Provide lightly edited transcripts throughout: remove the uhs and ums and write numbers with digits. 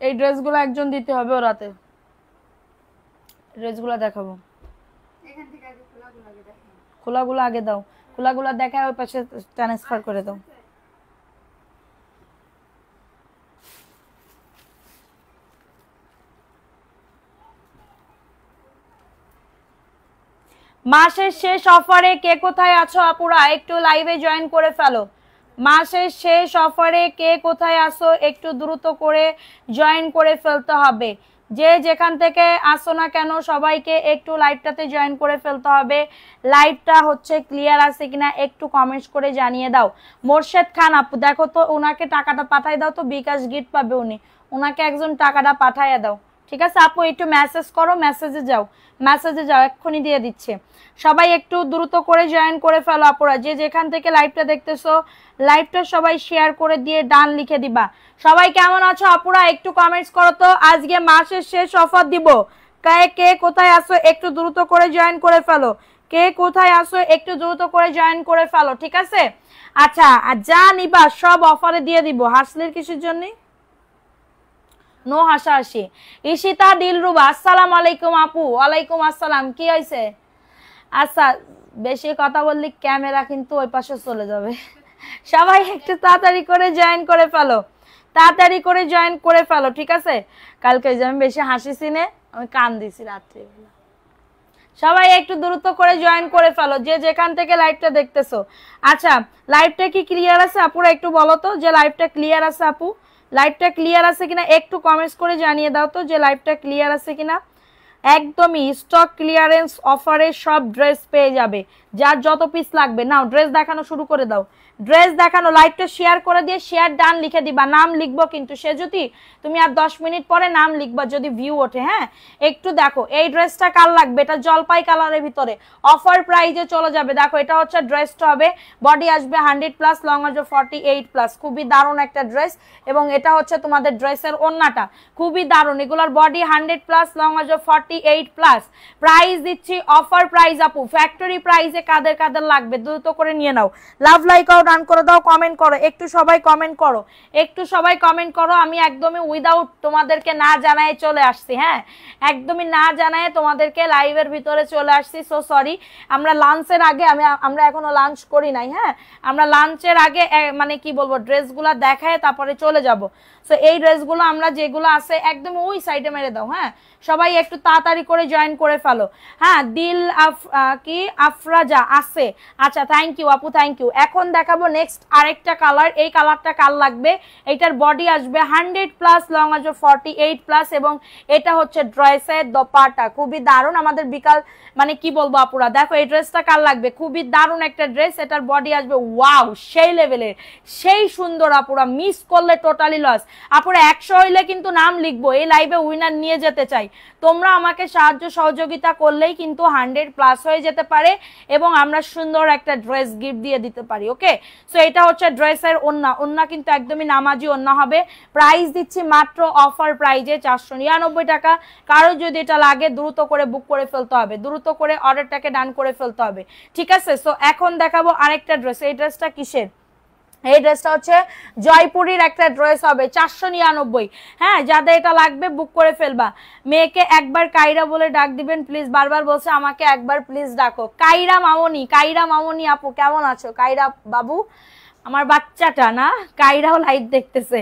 এই ড্রেসগুলো একজন দিতে হবে ওরাতে ড্রেসগুলো দেখাবো খোলাগুলো আগে দাও খোলাগুলো দেখায় ওই পাশে ট্রান্সফার করে দাও মাসের শেষ অফারে কে কোথায় আছো আপুরা একটু লাইভে জয়েন করে ফেলো মাসের শেষ অফারে কে কোথায় আসো একটু দ্রুত করে জয়েন করে ফেলতে হবে যে যেখান থেকে আসো না কেন সবাইকে একটু লাইভটাতে জয়েন করে ফেলতে হবে লাইভটা হচ্ছে ক্লিয়ার আছে কিনা একটু কমেন্টস করে জানিয়ে দাও মোর্শেদ খান আপু দেখো তো ওনাকে টাকাটা পাঠাই দাও তো বিকাশ গিফট পাবে উনি ওনাকে একজন টাকাটা পাঠাইয়া দাও ঠিক আছে আপু একটু মেসেজ করো মেসেজে যাও এক্ষুনি দিয়ে দিচ্ছে সবাই একটু দ্রুত করে জয়েন করে ফেলো আপুরা যে যেখান থেকে লাইভটা দেখতেছো লাইভটা সবাই শেয়ার করে দিয়ে ডান লিখে দিবা সবাই কেমন আছো আপুরা একটু কমেন্টস করো তো আজকে মাসের শেষ অফার দিব কে কোথায় আসো একটু দ্রুত করে জয়েন করে ফেলো কে কোথায় আসো একটু দ্রুত করে জয়েন করে ফেলো ঠিক আছে আচ্ছা যা নিবা সব অফারে দিয়ে দিব হাসলির কিসের জন্য নো হাসাহাসি ইশিতা দিলরুবা আসসালামু আলাইকুম আপু ওয়ালাইকুম আসসালাম কি হইছে আচ্ছা বেশি কথা বললে ক্যামেরা কিন্তু ওই পাশে চলে যাবে সবাই একটু তাড়াতাড়ি করে জয়েন করে ফেলো ঠিক আছে কালকে যে আমি বেশি হাসিছি নে আমি কান দিছি রাত্রে সবাই একটু দ্রুত করে জয়েন করে ফেলো যে যেখান থেকে লাইভটা দেখতেছো আচ্ছা লাইভটা কি ক্লিয়ার আছে আপুরা একটু বলো তো যে লাইভটা ক্লিয়ার আছে আপু লাইভটা ক্লিয়ার আছে কিনা একটু কমেন্টস করে জানিয়ে দাও তো যে লাইভটা ক্লিয়ার আছে কিনা একদমই স্টক ক্লিয়ারেন্স অফারে সব ড্রেস পেয়ে যাবে যার যত পিস লাগবে নাও ড্রেস দেখানো শুরু করে দাও ড্রেস দেখানো লাইভটা শেয়ার করে দিয়ে শেয়ার ডান লিখে দিবা নাম লিখবো কিন্তু সে যদি তুমি আর 10 মিনিট পরে নাম লিখবা যদি ভিউ ওঠে হ্যাঁ একটু দেখো এই ড্রেসটা কার লাগবে এটা জলপাই কালারের ভিতরে অফার প্রাইজে চলে যাবে দেখো এটা হচ্ছে ড্রেসটা হবে বডি আসবে 100+ লং আসবে 48+ খুবই দারুণ একটা ড্রেস এবং এটা হচ্ছে তোমাদের ড্রেসের ওন্নাটা খুবই দারুণ এগুলোর বডি 100+ লং আসবে 48+ প্রাইস দিচ্ছি অফার প্রাইস আপু ফ্যাক্টরি প্রাইসে কাদের লাগবে দ্রুত করে নিয়ে নাও লাভ লাইক আউট রান করে দাও কমেন্ট করো একটু সবাই কমেন্ট করো আমি একদমই উইদাউট তোমাদেরকে না জানায় চলে আসছি হ্যাঁ একদমই না জানায় তোমাদেরকে লাইভের ভিতরে চলে আসছি সো সরি আমরা লাঞ্চের আগে আমরা এখনো লাঞ্চ করি নাই হ্যাঁ আমরা লাঞ্চের আগে মানে কি বলবো ড্রেসগুলো দেখায় তারপরে চলে যাব সো এই ড্রেসগুলো আমরা যেগুলো আছে একদম ওই সাইডে মেরে দাও হ্যাঁ সবাই একটু তাড়াতাড়ি করে জয়েন করে ফেলো হ্যাঁ দিল কি আফরাজা আছে আচ্ছা থ্যাংক ইউ আপু থ্যাংক ইউ এখন দেখাবো নেক্সট আরেকটা কালার এই কালারটা কাল লাগবে এটার বডি আসবে 100+ লং আসবে 48+ এবং এটা হচ্ছে ড্রেসের দোপাট্টা খুবই দারুণ আমাদের বিকাল মানে কি বলবো আপুরা দেখো এই ড্রেসটা কাল লাগবে খুবই দারুণ একটা ড্রেস এটার বডি আসবে ওয়াও সেই লেভেলের সেই সুন্দর আপুরা মিস করলে টোটালি লস আপুরা 100 হইলে কিন্তু নাম লিখবো এই লাইভে উইনার নিয়ে যেতে চাই তোমরা আমাকে সাহায্য সহযোগিতা করলেই কিন্তু 100+ হয়ে যেতে পারে এবং আমরা সুন্দর একটা ড্রেস গিফট দিয়ে দিতে পারি ওকে সো এটা হচ্ছে ড্রেসের ওন্না কিন্তু একদমই নামাজি ওন্না হবে প্রাইস দিচ্ছি মাত্র অফার প্রাইজে 499 টাকা কারো যদি এটা লাগে দ্রুত করে বুক করে ফেলতে হবে দ্রুত করে অর্ডারটাকে ডান করে ফেলতে হবে ঠিক আছে সো এখন দেখাবো আরেকটা ড্রেস এই ড্রেসটা কিসের এই ড্রেসটা হচ্ছে জয়পুরীর একটা ড্রেস হবে 499 হ্যাঁ যাদের এটা লাগবে বুক করে ফেলবা মেয়েকে একবার কাইরা বলে ডাক দিবেন প্লিজ বারবার বলছে আমাকে একবার প্লিজ ডাকো কাইরা মামনি আপু কেমন আছো কাইরা বাবু আমার বাচ্চাটা না কাইরাও লাইভ দেখতেছে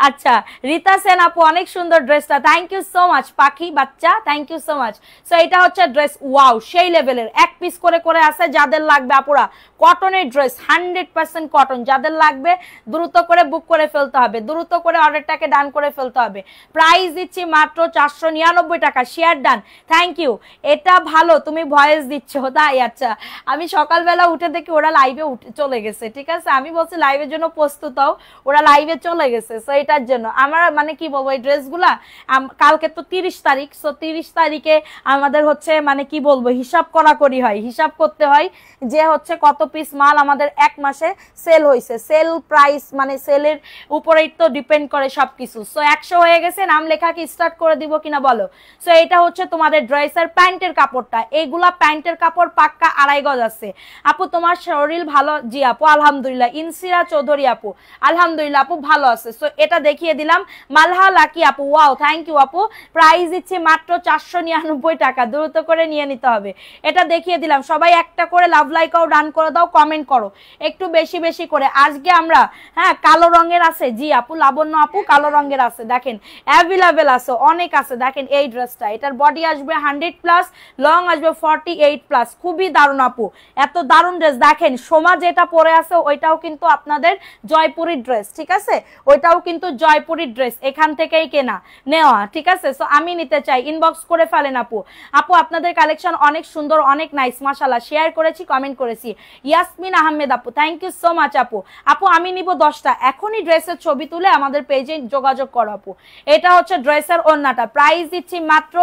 আচ্ছা রিতা সেন আপু অনেক সুন্দর ড্রেসটা থ্যাংক ইউ সো মাচ পাখি বাচ্চা thank you so much so এটা হচ্ছে ড্রেস ওয়াও সেই লেভেলের এক পিস করে আছে যাদের লাগবে আপুরা কটনের ড্রেস 100% কটন যাদের লাগবে দ্রুত করে বুক করে ফেলতে হবে দ্রুত করে অর্ডারটাকে ডান করে ফেলতে হবে প্রাইস দিচ্ছি মাত্র 499 টাকা শেয়ার ডান থ্যাংক ইউ এটা ভালো তুমি ভয়েস দিচ্ছ তাই আচ্ছা আমি সকালবেলা উঠে দেখি ওরা লাইভে উঠে চলে গেছে ঠিক আছে আমি বলছি লাইভের জন্য প্রস্তুত হও, ওরা লাইভে চলে গেছে। সো এটার জন্য আমার মানে কি বলবো, এই ড্রেসগুলা কালকে তো 30 তারিখ, সো 30 তারিখে আমাদের হচ্ছে মানে কি বলবো হিসাব করাকরি হয়, হিসাব করতে হয় যে হচ্ছে কত পিস মাল আমাদের এক মাসে সেল হয়েছে। সেল প্রাইস মানে সেলের উপরেই তো ডিপেন্ড করে সবকিছু। সো 100 হয়ে গেছে, নাম লেখা কি স্টার্ট করে দিব কিনা বলো। সো এটা হচ্ছে তোমাদের ড্রেসের প্যান্টের কাপড়টা, এইগুলা প্যান্টের কাপড় পাক্কা 2.5 গজ আছে। আপু তোমার শরীর ভালো? জি আপু আলহামদুলিল্লাহ। ইনসিরা চৌধুরী আপু আলহামদুলিল্লাহ আপু ভালো আছে। সো এটা দেখিয়ে দিলাম। মালহা লাকি আপু ওয়াও থ্যাংক ইউ আপু। প্রাইস দিচ্ছি মাত্র 499 টাকা, দ্রুত করে নিয়ে নিতে হবে। এটা দেখিয়ে দিলাম। সবাই একটা করে লাভ লাইকও ডান করে দাও, কমেন্ট করো একটু বেশি বেশি করে। আজকে আমরা হ্যাঁ কালো রঙের আছে, জি আপু লাবণ্য আপু কালো রঙের আছে, দেখেন অ্যাভেলেবেল আছে, অনেক আছে। দেখেন এই ড্রেসটা, এটার বডি আসবে 100+, লং আসবে 48+, খুবই দারুণ আপু, এত দারুণ ড্রেস। দেখেন সোমা যেটা পরে আছে ওইটাও কিন্তু আপনাদের জয়পুরি ড্রেস, ঠিক আছে, ওইটাও কিন্তু জয়পুরি ড্রেস, এখান থেকেই কেনা নেওয়া, ঠিক আছে। সো আমি নিতে চাই, ইনবক্স করে ফেলেন আপু। আপু আপনাদের কালেকশন অনেক সুন্দর, অনেক নাইস, মাশাআল্লাহ। শেয়ার করেছি, কমেন্ট করেছি। ইয়াসমিন আহমেদ আপু থ্যাংক ইউ সো মাচ আপু। আপু আমি নিব 10টা, এখনই ড্রেসের ছবি তুলে আমাদের পেজে যোগাযোগ করো আপু। এটা হচ্ছে ড্রেসের ওড়নাটা, প্রাইস দিচ্ছি মাত্র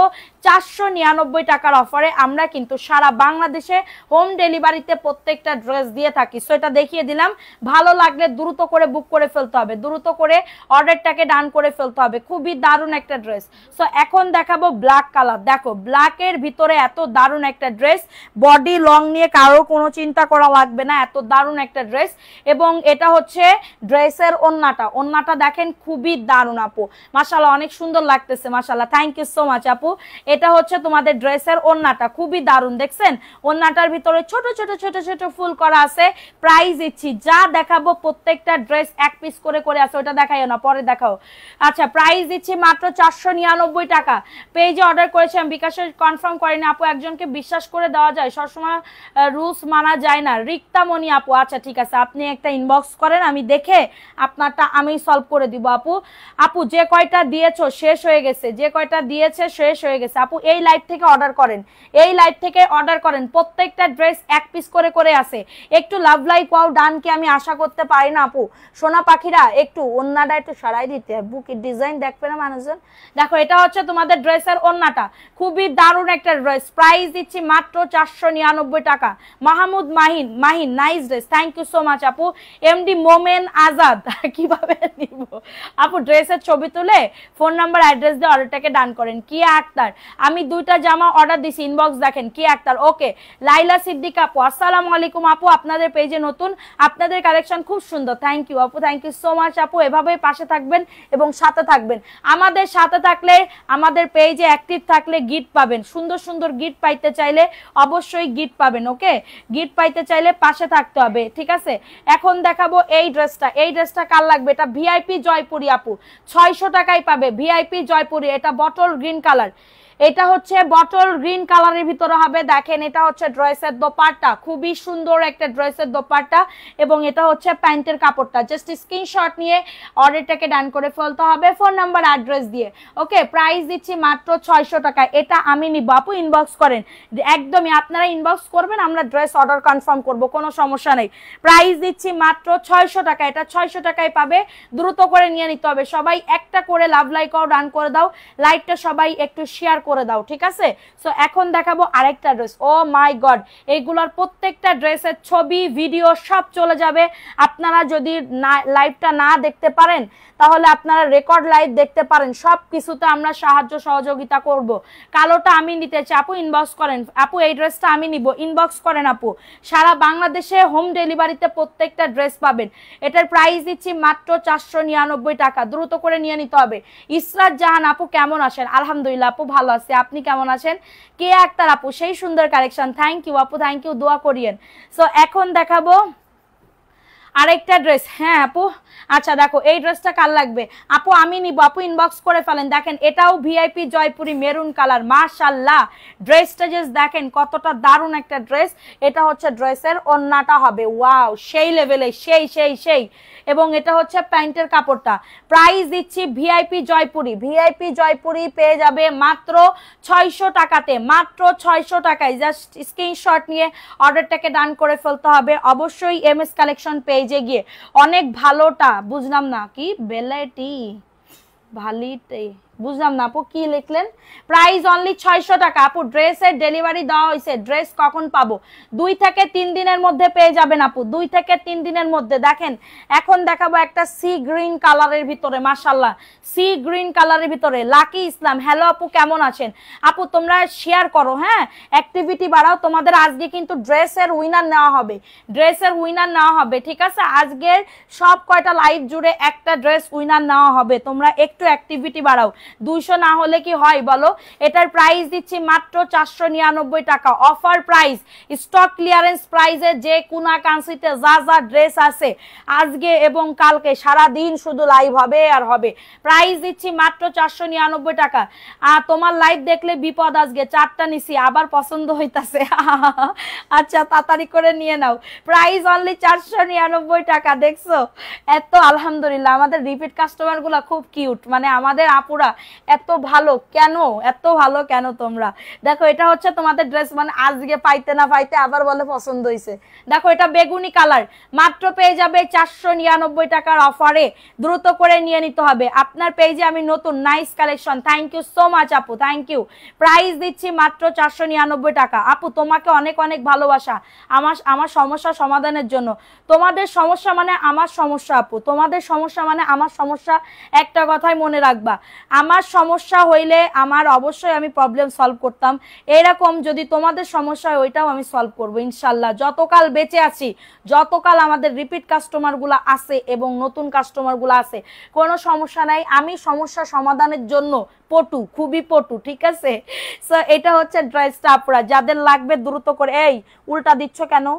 499 টাকার অফারে। আমরা কিন্তু সারা বাংলাদেশে হোম ডেলিভারিতে প্রত্যেকটা ড্রেস দিয়ে থাকি। সো এটা দেখিয়ে দিলাম, ভালো লাগলে দ্রুত করে বুক করে ফেলতে হবে, দ্রুত করে অর্ডারটাকে ডান করে ফেলতে হবে। খুবই দারুণ একটা ড্রেস। সো এখন দেখাবো ব্ল্যাক কালার। দেখো ব্ল্যাকের ভিতরে এত দারুণ একটা ড্রেস, বডি লং নিয়ে কারো কোনো চিন্তা করা লাগবে না, এত দারুণ একটা ড্রেস। এবং এটা হচ্ছে ড্রেসের ওড়নাটা, ওড়নাটা দেখেন খুবই দারুণ আপু, মাশাআল্লাহ অনেক সুন্দর লাগতেছে, মাশাআল্লাহ থ্যাংক ইউ সো মাচ আপু। এটা হচ্ছে তোমাদের ড্রেসের ওড়নাটা, খুবই দারুণ। দেখছেন ওড়নাটার ভিতরে ছোট ছোট ছোট ছোট ফুল করা আছে। প্রাইস দিচ্ছি যা দেখাবো প্রত্যেকটা ড্রেস এক পিস করে করে আছে, ওটা দেখাইও না, পরে দেখাও। আচ্ছা প্রাইস দিচ্ছি মাত্র 499 টাকা। পেজে অর্ডার করেছিলাম, বিকাশে কনফার্ম করেনি আপু, একজনকে বিশ্বাস করে দেওয়া যায়, সবসময় রুলস মানা যায় না। রিক্তামণি আপু আচ্ছা ঠিক আছে, আপনি একটা ইনবক্স করেন, আমি দেখে আপনারটা আমি সলভ করে দিব আপু। আপু যে কয়টা দিয়েছো শেষ হয়ে গেছে, যে কয়টা দিয়েছে শেষ হয়ে গেছে আপু। এই লাইভ থেকে অর্ডার করেন, এই লাইভ থেকে অর্ডার করেন, প্রত্যেকটা ড্রেস এক পিস করে করে আছে। একটু লাভ লাইক ওয়াও ডান কি আমি আশা করতে পারি না আপু। সোনা পাখিরা একটু ওন্নাটা একটু সরাই দিতে, বুকের ডিজাইন দেখবে না মানুষজন। দেখো এটা হচ্ছে তোমাদের ড্রেসের ওন্নাটা, খুবই দারুণ একটা ড্রেস। প্রাইস দিচ্ছি মাত্র 499 টাকা। Mahmud Mahin, Mahin nice dress, thank you so much আপু। এমডি মোমেন আজাদ কিভাবে নিব আপু? ড্রেসের ছবি তুলে ফোন নাম্বার অ্যাড্রেস দিয়ে অর্ডারটাকে ডান করেন। কি আক্তার, আমি 2টা জামা অর্ডার দিছি, ইনবক্স দেখেন। কি আক্তার ওকে। লাইলা সিদ্দিকা আপু আসসালামু আলাইকুম আপু, আপনাদের পেজে নতুন, আপনাদের কালেকশন খুব সুন্দর, থ্যাংক ইউ আপু, থ্যাংক ইউ সো মাচ আপু। এভাবেই পাশে থাকবেন এবং সাথে থাকবেন, আমাদের সাথে থাকলে, আমাদের পেজে অ্যাক্টিভ থাকলে গিফট পাবেন, সুন্দর সুন্দর গিফট পাইতে চাইলে অবশ্যই গিফট পাবেন। ওকে, গিফট পাইতে চাইলে পাশে থাকতে হবে, ঠিক আছে। এখন দেখাবো এই ড্রেসটা, এই ড্রেসটা কার লাগবে? এটা ভিআইপি জয়পুরি আপু, 600 টাকায় পাবে ভিআইপি জয়পুরি। এটা বটল গ্রিন কালার, এটা হচ্ছে বটল গ্রিন কালারের ভিতরে হবে। দেখেন এটা হচ্ছে ড্রেসের দোপাট্টা, খুবই সুন্দর একটা ড্রেসের দোপাট্টা, এবং এটা হচ্ছে প্যান্টের কাপড়টা। জাস্ট স্ক্রিনশট নিয়ে অর্ডারটাকে ডান করে ফেলতে হবে ফোন নাম্বার অ্যাড্রেস দিয়ে। ওকে, প্রাইস দিচ্ছি মাত্র 600 টাকা। এটা আমি নিব আপু, ইনবক্স করেন, একদমই আপনারা ইনবক্স করবেন, আমরা ড্রেস অর্ডার কনফার্ম করব, কোনো সমস্যা নেই। প্রাইস দিচ্ছি মাত্র 600 টাকা। এটা 600 টাকায় পাবে, দ্রুত করে নিয়ে নিতে হবে। সবাই একটা করে লাভ লাইকও ডান করে দাও, লাইকটা সবাই একটু শেয়ার করে দাও, ঠিক আছে। সো এখন দেখাবো আরেকটা ড্রেস। ও মাই গড, এইগুলোর প্রত্যেকটা ড্রেসের ছবি ভিডিও সব চলে যাবে। আপনারা যদি লাইভটা না দেখতে পারেন তাহলে আপনারা রেকর্ড লাইভ দেখতে পারেন, সব কিছুতে আমরা সাহায্য সহযোগিতা করব। কালোটা আমি নিতে চাই আপু, ইনবক্স করেন আপু। এই ড্রেসটা আমি নিব, ইনবক্স করেন আপু। সারা বাংলাদেশে হোম ডেলিভারিতে প্রত্যেকটা ড্রেস পাবেন। এটার প্রাইস দিচ্ছি মাত্র 499 টাকা, দ্রুত করে নিয়ে নিতে হবে। ইসরাত জাহান আপু কেমন আছেন? আলহামদুলিল্লাহ আপু ভালো আছে, আপনি কেমন আছেন? কে আক্তার আপু সেই সুন্দর কালেকশন, থ্যাংক ইউ আপু, থ্যাংক ইউ, দোয়া করিয়েন। সো এখন দেখাবো আরেকটা ড্রেস। হ্যাঁ আপু আচ্ছা দেখো এই ড্রেসটা কার লাগবে আপু? আমি নিব আপু, ইনবক্স করে ফেলেন। দেখেন এটাও ভিআইপি জয়পুরি মেরুন কালার, মাশাআল্লাহ। ড্রেসটা জাস্ট দেখেন কতটা দারুণ একটা ড্রেস। এটা হচ্ছে ড্রেসের ওন্নাটা হবে, ওয়াও সেই লেভেলে, সেই সেই সেই। এবং এটা হচ্ছে প্যান্টের কাপড়টা। প্রাইস দিচ্ছি ভিআইপি জয়পুরি, ভিআইপি জয়পুরি পেয়ে যাবে মাত্র 600 টাকাতে, মাত্র 600 টাকায়। জাস্ট স্ক্রিনশট নিয়ে অর্ডারটাকে ডান করে ফেলতে হবে। অবশ্যই এমএস কালেকশন পেজ পেজে গিয়ে অনেক ভালোটা বুঝলাম না কি বেলেটি ভালিতে বুঝলাম না আপু কি লিখলেন প্রাইস অনলি 600 টাকা আপু ড্রেসের ডেলিভারি দেওয়া হয়েছে ড্রেস কখন পাবো 2 থেকে 3 দিনের মধ্যে পেয়ে যাবেন আপু 2 থেকে 3 দিনের মধ্যে দেখেন এখন দেখাবো একটা সি গ্রিন কালারের ভিতরে মাশাআল্লাহ সি গ্রিন কালারের ভিতরে লাকি ইসলাম হ্যালো আপু কেমন আছেন আপু তোমরা শেয়ার করো হ্যাঁ অ্যাক্টিভিটি বাড়াও তোমাদের আজকে কিন্তু ড্রেসের উইনার নেওয়া হবে ঠিক আছে আজকের সব কয়টা লাইভ জুড়ে একটা ড্রেস উইনার নেওয়া হবে তোমরা একটু অ্যাক্টিভিটি বাড়াও 200 না হলে কি হয় বলো এটার প্রাইস দিচ্ছি মাত্র 499 টাকা অফার প্রাইস স্টক ক্লিয়ারেন্স প্রাইসে যে কোনা কান্সিতে যা যা ড্রেস আছে আজকে এবং কালকে সারা দিন শুধু লাইভ হবে আর হবে প্রাইস দিচ্ছি মাত্র 499 টাকা আর তোমার লাইভ দেখলে বিপদ আজকে চারটা নিছি আবার পছন্দ হইতাছে আচ্ছা তাড়াতাড়ি করে নিয়ে নাও প্রাইস অনলি 499 টাকা দেখছো এত আলহামদুলিল্লাহ আমাদের রিপিট কাস্টমার গুলা খুব কিউট মানে আমাদের আপুরা এত ভালো কেন তোমরা দেখো এটা হচ্ছে তোমাদের ড্রেস মানে আজকে পাইতে না পাইতে আবার বলে পছন্দ হইছে দেখো এটা বেগুনি কালার মাত্র পেয়ে যাবে 499 টাকার অফারে দ্রুত করে নিয়ে নিতে হবে আপনার পেজে আমি নতুন nice collection thank you so much আপু থ্যাংক ইউ প্রাইস দিচ্ছি মাত্র 499 টাকা আপু তোমাকে অনেক অনেক ভালোবাসা আমার সমস্যা সমাধানের জন্য তোমাদের সমস্যা মানে আমার সমস্যা আপু তোমাদের সমস্যা মানে আমার সমস্যা একটা কথাই মনে রাখবা আমার সমস্যা হইলে আমার অবশ্যই আমি প্রবলেম সলভ করতাম এরকম যদি তোমাদের সমস্যা হয় ওইটাও আমি সলভ করব ইনশাআল্লাহ যতকাল বেঁচে আছি যতকাল আমাদের রিপিট কাস্টমারগুলো আছে এবং নতুন কাস্টমারগুলো আছে কোনো সমস্যা নাই আমি সমস্যা সমাধানের জন্য পটু খুবই পটু ঠিক আছে সো এটা হচ্ছে ড্রেসটা আপনারা যাদের লাগবে দ্রুত করে এই উল্টা দিচ্ছ কেন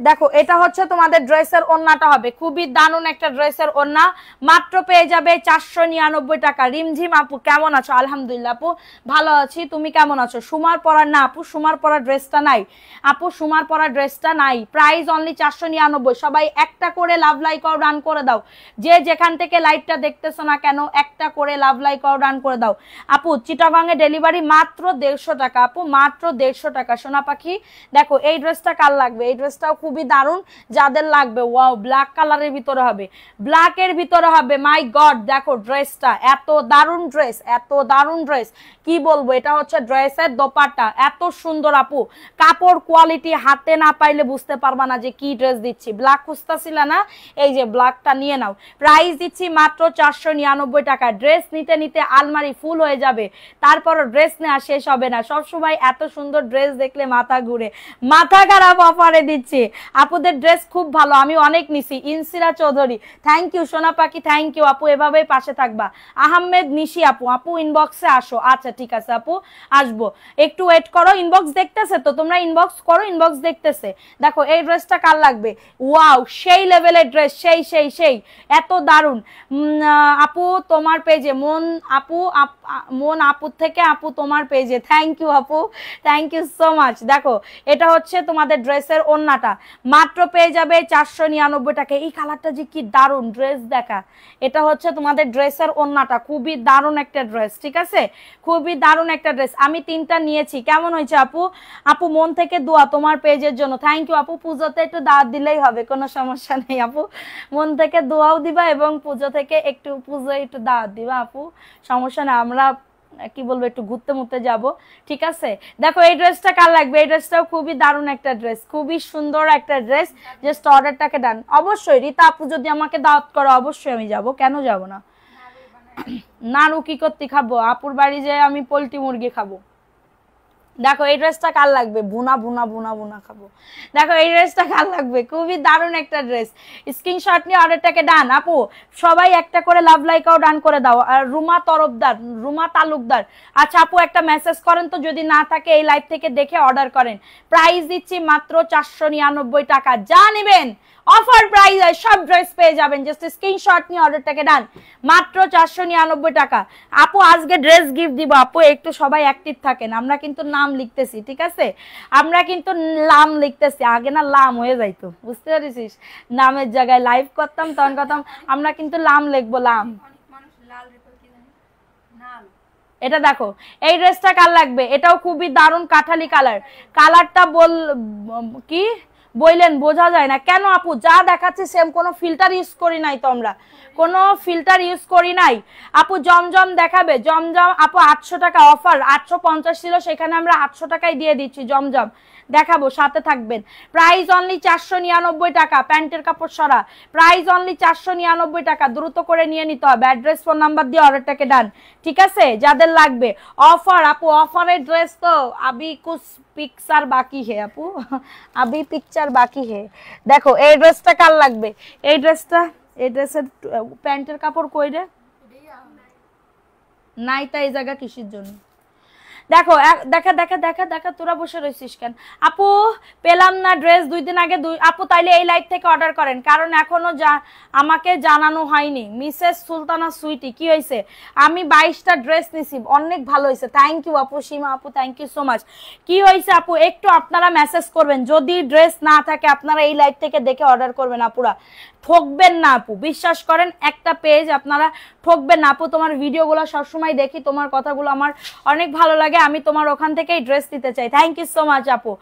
দেখো এটা হচ্ছে তোমাদের ড্রেসের ওন্নাটা হবে খুবই দারুণ একটা ড্রেসের ওন্না মাত্র পেয়ে যাবে 499 টাকা রিমঝিম আপু কেমন আছো আলহামদুলিল্লাহ আপু ভালো আছি তুমি কেমন আছো সুমার পরা না আপু সুমার পরা ড্রেসটা নাই আপু সুমার পরা ড্রেসটা নাই প্রাইস অনলি 499 সবাই একটা করে লাভ লাইক আর রান করে দাও যে যেখান থেকে লাইভটা দেখতেছো না কেন একটা করে লাভ লাইক আর রান করে দাও আপু চিটাগাং এ ডেলিভারি মাত্র 150 টাকা আপু মাত্র 150 টাকা সোনা পাখি দেখো এই ড্রেসটা কার লাগবে এই ড্রেসটাও খুবই দারুণ যাদের লাগবে ওয়াও ব্ল্যাক কালারের ভিতরে হবে ব্ল্যাকের ভিতরে হবে মাই গড দেখো ড্রেসটা এত দারুণ ড্রেস কি বলবো এটা হচ্ছে ড্রেসের দোপাট্টা এত সুন্দর আপু কাপড় কোয়ালিটি হাতে না পাইলে বুঝতে পারবা না যে কি ড্রেস দিচ্ছি ব্ল্যাক খুঁজতাছিল না এই যে ব্ল্যাকটা নিয়ে নাও প্রাইস দিচ্ছি মাত্র 499 টাকা ড্রেস নিতে নিতে আলমারি ফুল হয়ে যাবে তারপরও ড্রেস নেওয়া শেষ হবে না সব সময় এত সুন্দর ড্রেস দেখলে মাথা ঘুরে মাথা খারাপ অফারে দিচ্ছি আপুদের ড্রেস খুব ভালো আমি অনেক নিছি ইনসিরা চৌধুরী থ্যাংক ইউ সোনা পাখি থ্যাংক ইউ আপু এভাবেই পাশে থাকবা আহমেদ নিশি আপু ইনবক্সে আসো আচ্ছা ঠিক আছে আপু আসবো একটু ওয়েট করো ইনবক্স দেখতেছে তো তোমরা ইনবক্স করো ইনবক্স দেখতেছে দেখো এই ড্রেসটা কার লাগবে ওয়াও সেই লেভেলের ড্রেস সেই এত দারুণ আপু তোমার পেজে মন আপু থেকে আপু তোমার পেজে থ্যাংক ইউ আপু থ্যাংক ইউ সো মাচ দেখো এটা হচ্ছে তোমাদের ড্রেসের ওন্নাটা মাত্র পেয়ে যাবে 499 টাকা এই কালারটা যে কি দারুণ ড্রেস দেখা এটা হচ্ছে তোমাদের ড্রেসের ওন্নাটা খুবই দারুণ একটা ড্রেস ঠিক আছে খুবই দারুণ একটা ড্রেস আমি 3টা নিয়েছি কেমন হয়েছে আপু মন থেকে দোয়া তোমার পেজের জন্য থ্যাংক ইউ আপু পুজোতে একটু দাওয়াত দিলেই হবে কোনো সমস্যা নেই আপু মন থেকে দোয়াও দিবা এবং পুজো থেকে পুজোয় একটু দাওয়াত দিবা আপু সমস্যা না আমরা কি বলবো একটু ঘুরতে মুতে যাব ঠিক আছে দেখো এই ড্রেসটা কার লাগবে এই ড্রেসটাও খুবই দারুণ একটা ড্রেস খুবই সুন্দর একটা ড্রেস জাস্ট অর্ডারটাকে ডান অবশ্যই রীতা আপু যদি আমাকে দাওয়াত করো অবশ্যই আমি যাব কেন যাব না নাড়ু কি করতে খাবো আপুর বাড়ি যে আমি পোল্ট্রি মুরগি খাবো দেখো এই ড্রেসটা কার লাগবে বুনা খাবো দেখো এই ড্রেসটা কার লাগবে খুবই দারুণ একটা ড্রেস স্ক্রিনশট নিয়ে অর্ডারটাকে ডান আপু সবাই একটা করে লাভ লাইকাও ডান করে দাও আর রুমা তালুকদার আচ্ছা আপু একটা মেসেজ করেন তো যদি না থাকে এই লাইভ থেকে দেখে অর্ডার করেন প্রাইস দিচ্ছি মাত্র 499 টাকা যা নেবেন অফার প্রাইস সব ড্রেস পেয়ে যাবেন জাস্ট স্ক্রিনশট নিয়ে অর্ডারটাকে ডান মাত্র 499 টাকা আপু আজকে ড্রেস গিফট দিব আপু একটু সবাই অ্যাক্টিভ থাকেন আমরা কিন্তু নাম লিখতেছি ঠিক আছে আমরা কিন্তু নাম লিখতেছি আগে না লাম হয়ে যাইতো বুঝতে পারিস নামের জায়গায় লাইভ করতাম তখন কথাম আমরা কিন্তু লাম লিখবো লাম এটা দেখো এই ড্রেসটা কার লাগবে এটাও খুবই দারুণ কাঠালি কালারটা কি বললেন বোঝা যায় না কেন আপু? যা দেখাচ্ছে সেম, কোনো ফিল্টার ইউজ করি নাই তো আমরা, কোনো ফিল্টার ইউজ করি নাই আপু। জমজম দেখাবে? জমজম আপু 800 টাকা অফার, 850 ছিল, সেখানে আমরা 800 টাকায় দিয়ে দিচ্ছি জমজম। দেখাবো, সাথে থাকবেন। প্রাইস অনলি 499 টাকা, প্যান্টের কাপড় সরা। প্রাইস অনলি 499 টাকা, দ্রুত করে নিয়ে নিতে হবে। অ্যাড্রেস ফোন নাম্বার দিয়ে অর্ডারটাকে ডান, ঠিক আছে? যাদের লাগবে অফার আপু, অফারের ড্রেস তো আবি কুছ পিকচার বাকি হে আপু, আবি পিকচার বাকি হে। দেখো এই ড্রেসটা কার লাগবে? এই ড্রেসটা, এই ড্রেসের প্যান্টের কাপড় কই রে? নাই, তা এই জায়গা কিসের জন্য? দেখো দেখা দেখা দেখা দেখা, তোরা বসে রয়েছিস কেন? আপু পেলাম না ড্রেস 2 দিন আগে। আপু তাইলে এই লাইভ থেকে অর্ডার করেন, কারণ এখনো আমাকে জানানো হয়নি। মিসেস সুলতানা সুইটি, কি হয়েছে? আমি 22টা ড্রেস নিছি, অনেক ভালো হয়েছে। থ্যাংক ইউ আপু, সীমা আপু, থ্যাংক ইউ সো মাচ। কি হয়েছে আপু একটু আপনারা মেসেজ করবেন, যদি ড্রেস না থাকে আপনারা এই লাইভ থেকে দেখে অর্ডার করবেন। আপুরা ঠকবেন না আপু, বিশ্বাস করেন, একটা পেজ আপনারা ঠকবেন না আপু। তোমার ভিডিওগুলো সবসময় দেখি, তোমার কথাগুলো আমার অনেক ভালো লাগে, আমি তোমার ওখান থেকেই ড্রেস নিতে চাই। থ্যাংক ইউ সো মাচ আপু,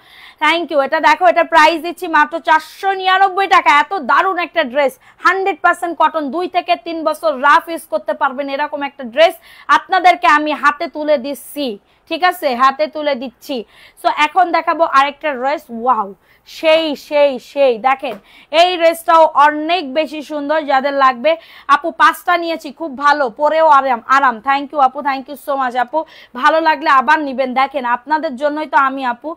থ্যাংক ইউ। এটা দেখো, এটা প্রাইস দিচ্ছি মাত্র 499 টাকা। এত দারুণ একটা ড্রেস, 100% কটন, 2 থেকে 3 বছর রাফ ইউজ করতে পারবেন এরকম একটা ড্রেস আপনাদেরকে আমি হাতে তুলে দিচ্ছি, ঠিক আছে? হাতে তুলে দিচ্ছি। সো এখন দেখাবো আরেকটা ড্রেস। ওয়াও, সেই সেই সেই, দেখেন এই ড্রেসটাও অনেক বেশি সুন্দর। যাদের লাগবে আপু, 5টা নিয়েছি, খুব ভালো, পরেও আরাম আরাম। থ্যাংক ইউ আপু, থ্যাংক ইউ সো মাচ আপু। ভালো লাগলে আবার নিবেন। দেখেন আপনাদের জন্যই তো আমি আপু,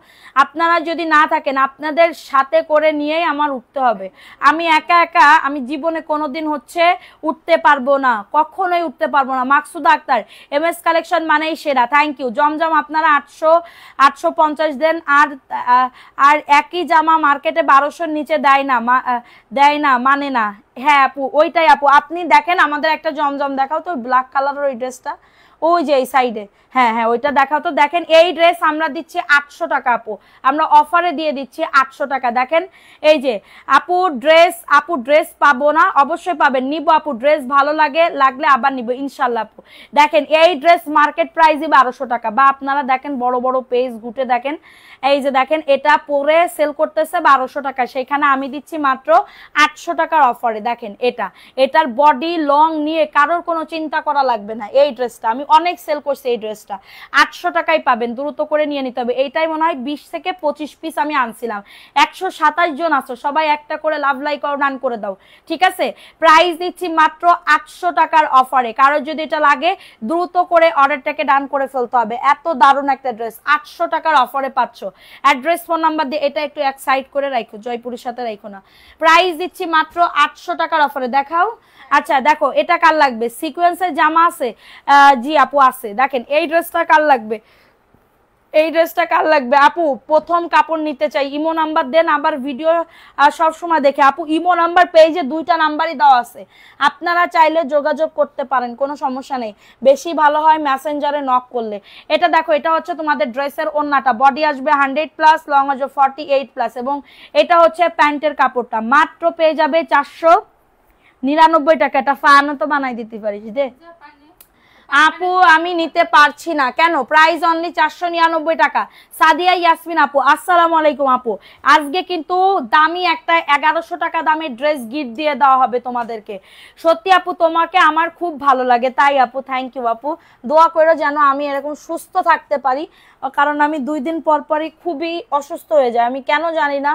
আপনারা যদি না থাকেন আপনাদের সাথে করে নিয়েই আমার উঠতে হবে। আমি একা একা আমি জীবনে কোনোদিন হচ্ছে উঠতে পারবো না, কখনোই উঠতে পারবো না। মাকসুদা আক্তার, এমএস কালেকশন মানেই সেরা। Thank you. জমজম আপনারা 850 দেন, আর একই জামা মার্কেটে 1200-র নিচে দেয় না, মানে না। হ্যাঁ আপু, ওইটাই আপু। আপনি দেখেন আমাদের একটা জমজম দেখাও তো, ব্ল্যাক কালারের ওই ড্রেসটা, ওই যে এই সাইডে। হ্যাঁ হ্যাঁ, ওইটা দেখাও তো। দেখেন এই ড্রেস আমরা দিচ্ছি 800 টাকা আপু, আমরা অফারে দিয়ে দিচ্ছি 800 টাকা। দেখেন এই যে আপু ড্রেস পাবো না? অবশ্যই পাবেন, নিবো আপু। ড্রেস ভালো লাগলে আবার নিবো ইনশাল্লাহ আপু। দেখেন এই ড্রেস মার্কেট প্রাইসই 1200 টাকা, বা আপনারা দেখেন বড় বড় পেজ ঘুটে দেখেন, এই যে দেখেন এটা পরে সেল করতেছে 1200 টাকা, সেখানে আমি দিচ্ছি মাত্র 800 টাকার অফারে। দেখেন এটার বডি লং নিয়ে কারোর কোনো চিন্তা করা লাগবে না। এই ড্রেসটা আমি অনেক সেল করছি, এই ড্রেসটা 800 টাকায় পাবেন, দ্রুত করে নিয়ে নিতে হবে। এইটাই মনে হয় 20 থেকে 25 পিস আমি আনছিলাম। 127 জন আছো, সবাই একটা করে লাভ লাইক রান করে দাও, ঠিক আছে? প্রাইস দিচ্ছি মাত্র 800 টাকার অফারে। কারোর যদি এটা লাগে দ্রুত করে অর্ডারটাকে ডান করে ফেলতে হবে। এত দারুণ একটা ড্রেস 800 টাকার অফারে পাচ্ছ। অ্যাড্রেস ফোন নাম্বার দিয়ে এটা একটু এক সাইড করে রাখো, জয়পুরের সাথে রাখো না। প্রাইস দিচ্ছি মাত্র 800 টাকার অফারে। দেখাও। আচ্ছা দেখো, এটা কার লাগবে? সিকোয়েন্সের জামা আছে? জি আপু আছে। দেখেন এই ড্রেসটা কার লাগবে? এই ড্রেসটা কার লাগবে আপু? প্রথম কাপড় নিতে চাই, ইমো নাম্বার দেন। আবার ভিডিও সব সময় দেখে আপু, ইমো নাম্বার পেজে 2টা নাম্বারই দেওয়া আছে, আপনারা চাইলে যোগাযোগ করতে পারেন, কোনো সমস্যা নেই। বেশি ভালো হয় মেসেঞ্জারে নক করলে। এটা দেখো, এটা হচ্ছে তোমাদের ড্রেসের ওন্নাটা, বডি আসবে 100+, লং আসবে 48+, এবং এটা হচ্ছে প্যান্টের কাপড়টা। মাত্র পেয়ে যাবে 499 টাকা। এটা ফানও তো বানাই দিতে পারিস দে আপু, আমি নিতে পারছি না। কেন? প্রাইস অনলি 499 টাকা। সাদিয়া ইয়াসমিন আপু, আসসালামু আলাইকুম আপু। আজকে কিন্তু দামি একটা 1100 টাকা দামের ড্রেস গিফট দিয়ে দেওয়া হবে তোমাদেরকে। সত্যি আপু, তোমাকে আমার খুব ভালো লাগে, তাই আপু থ্যাংক ইউ আপু। দোয়া করো যেন আমি এরকম সুস্থ থাকতে পারি, কারণ আমি 2 দিন পর পরই খুবই অসুস্থ হয়ে যাই। আমি কেন জানি না,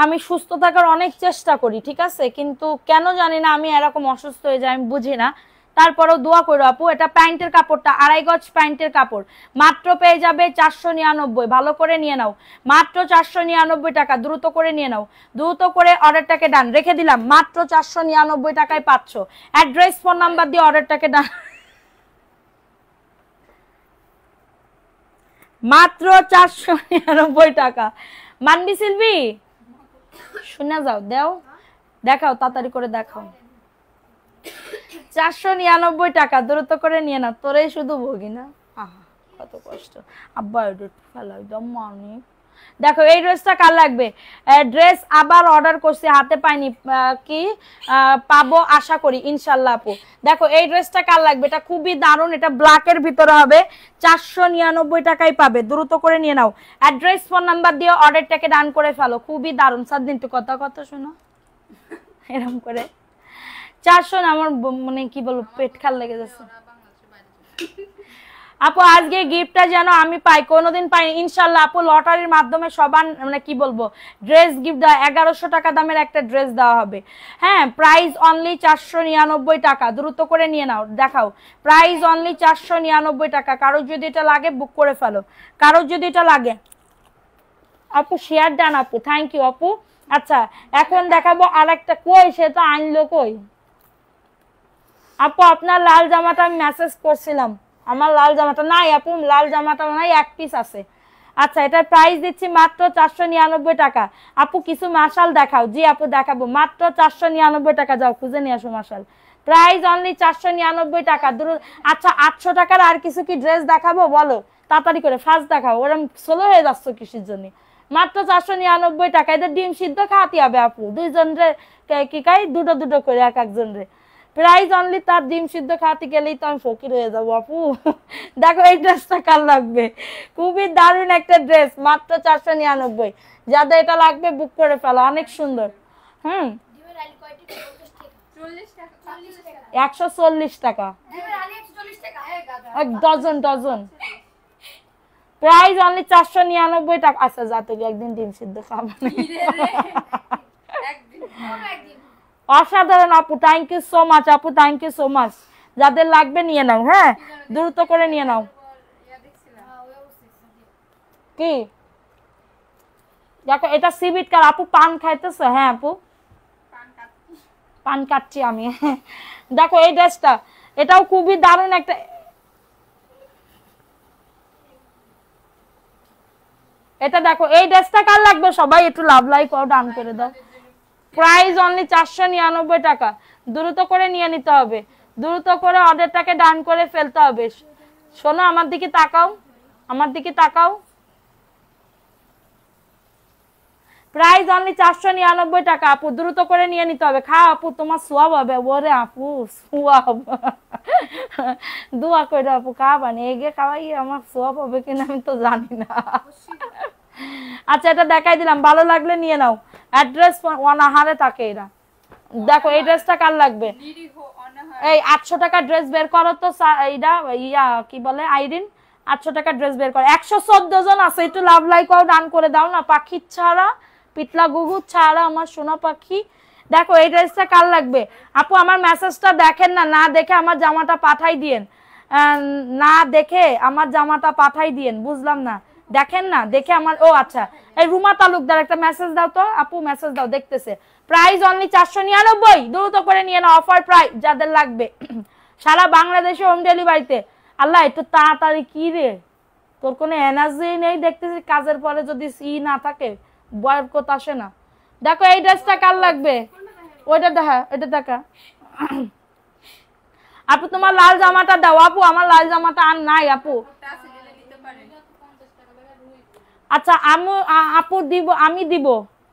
আমি সুস্থ থাকার অনেক চেষ্টা করি, ঠিক আছে, কিন্তু কেন জানি না আমি এরকম অসুস্থ হয়ে যাই, আমি বুঝি না। তারপরেও দোয়া করো আপু। এটা প্যান্টের কাপড়টা 2.5 গজ প্যান্টের কাপড়, মাত্র পেয়ে যাবে 499। ভালো করে নিয়ে নাও, মাত্র 499 টাকা। দ্রুত করে নিয়ে নাও, দ্রুত করে অর্ডারটাকে ডান রেখে দিলাম। মাত্র 499 টাকায় পাচ্ছ। অ্যাড্রেস ফোন নাম্বার দিয়ে অর্ডারটাকে ডান, মাত্র 499 টাকা। মানবি সিলভি, শুনে যাও, দেখাও তাড়াতাড়ি করে দেখাও। 499 টাকা, দ্রুত করে নিয়ে না, তোরাই শুধু ভোগি না। আহা কত কষ্ট। আব্বা একটু ফেলাই দাও, মানি দেখো এই ড্রেসটা কার লাগবে, ড্রেস আবার অর্ডার করছি হাতে পাইনি, কি পাবো আশা করি ইনশাল্লাহ আপু। দেখো এই ড্রেসটা কার লাগবে, এটা খুবই দারুণ, এটা ব্ল্যাকের ভিতরে হবে, 499 টাকায় পাবে, দ্রুত করে নিয়ে নাও। অ্যাড্রেস ফোন নাম্বার দিয়ে অর্ডারটাকে ডান করে ফেলো, খুবই দারুণ। সাতদিন তো কথা কথা শোনো এরকম করে 400 না, আমার মানে কি বলবো পেট খাল লেগে যাচ্ছে। আপু আজকে গিফটটা যেন আমি পাই, কোনোদিন পাইনি ইনশাল্লাহ আপু। লটারির মাধ্যমে সবার মানে কি বলবো ড্রেস গিফট দেওয়া, 1100 টাকা দামের একটা ড্রেস দেওয়া হবে। হ্যাঁ, প্রাইস অনলি 499 টাকা, দ্রুত করে নিয়ে নাও। দেখাও, প্রাইস অনলি 499 টাকা। কারোর যদি এটা লাগে বুক করে ফেলো, কারোর যদি এটা লাগে। আপু শেয়ার দেন আপু, থ্যাংক ইউ আপু। আচ্ছা এখন দেখাবো আরেকটা, কই সে তো আনলো কই আপু? আপনার লাল জামাটা আমি মেসেজ করছিলাম, আমার লাল জামাটা নাই আপু, লাল জামাটা নাই, এক পিস আছে। আচ্ছা এটার প্রাইস দিচ্ছি মাত্র 499 টাকা। আপু কিছু মাশাল দেখাও। জি আপু দেখাবো, মাত্র 499 টাকা। যাও খুঁজে নিয়ে আসো মাশাল, প্রাইস অনলি 499 টাকা। আচ্ছা 800 টাকার আর কিছু কি ড্রেস দেখাবো বলো, তাড়াতাড়ি করে ফার্স্ট দেখাও, ওরকম স্লো হয়ে যাচ্ছ কিসের জন্য? মাত্র 499 টাকা। এদের ডিম সিদ্ধ খাওয়াতে হবে আপু, দুইজনরে কি খাই, দুটো দুটো করে এক একজনরে। প্রাইস অনলি, তার ডিম সিদ্ধ খাওয়াতে গেলেই তো আমি ফকির হয়ে যাবো আপু। দেখো এই ড্রেসটা কার লাগবে, খুবই দারুণ একটা ড্রেস, মাত্র 499। যাদের এটা লাগবে বুক করে ফেলো, অনেক সুন্দর। 140 টাকা ডজন, ডজন। প্রাইস অনলি 499 টাকা। আচ্ছা যা তুমি একদিন ডিম সিদ্ধ খাবে অসাধারণ আপু, থ্যাংক ইউ সো মাচ আপু, থ্যাংক ইউ সো মাচ। যাদের লাগবে নিয়ে নাও, হ্যাঁ দ্রুত করে নিয়ে নাও। কি দেখো এটা সিবিট কার আপু, পান খাইতেছে? হ্যাঁ আপু পান কাটছি আমি। দেখো এই ড্রেসটা, এটাও খুবই দারুণ একটা, এটা দেখো এই ড্রেসটা কার লাগবে সবাই একটু লাভ লাইক ও ডান করে দাও। প্রাইস অনলি 499 টাকা, দ্রুত করে নিয়ে নিতে হবে, দ্রুত করে অর্ডারটাকে ডান করে ফেলতে হবে। শোনো আমার দিকে তাকাও, আমার দিকে তাকাও, প্রাইস অনলি 499 টাকা আপু, দ্রুত করে নিয়ে নিতে হবে। খাও আপু তোমার সোয়াব হবে, ওরে আপু সোয়াব, দোয়া করে আপু খাবানি, এগে খাওয়াই আমার সোয়াব হবে কিনা আমি তো জানি না। আচ্ছা এটা দেখাই দিলাম, ভালো লাগলে নিয়ে নাও। অ্যাড্রেস অনাহারে থাকে এরা। দেখো এই ড্রেসটা কার লাগবে, এই 800 টাকা ড্রেস বের করো তো, এইটা ইয়া কি বলে আইরিন, 800 টাকা ড্রেস বের করো। 114 জন আছে, একটু লাভ লাইক ও ডান করে দাও না। পাখি ছাড়া, পিতলা গুগু ছাড়া আমার সোনা পাখি। দেখো এই ড্রেসটা কার লাগবে আপু? আমার মেসেজটা দেখেন না, না দেখে আমার জামাটা পাঠাই দিয়েন, না দেখে আমার জামাটা পাঠাই দিয়েন, বুঝলাম না, দেখেন না দেখে আমার। ও আচ্ছা, এই রুমা তালুকদার একটা মেসেজ দাও তো আপু, মেসেজ দাও, দেখতেছে। প্রাইস অনলি 499, দ্রুত করে নিয়ে নাও, অফার প্রাইস যাদের লাগবে। সারা বাংলাদেশে হোম ডেলিভারিতে। আল্লাহ একটু তাড়াতাড়ি, কি রে তোর কোনো এনার্জি নেই দেখতেছি, কাজের পরে যদি না থাকে বয়কট আসে না। দেখো এই ড্রেসটা কার লাগবে, ওইটা দেখা, এটা দেখা। আপু তোমার লাল জামাটা দাও আপু, আমার লাল জামাটা আর নাই আপু। আচ্ছা আপু দিব, আমি দিব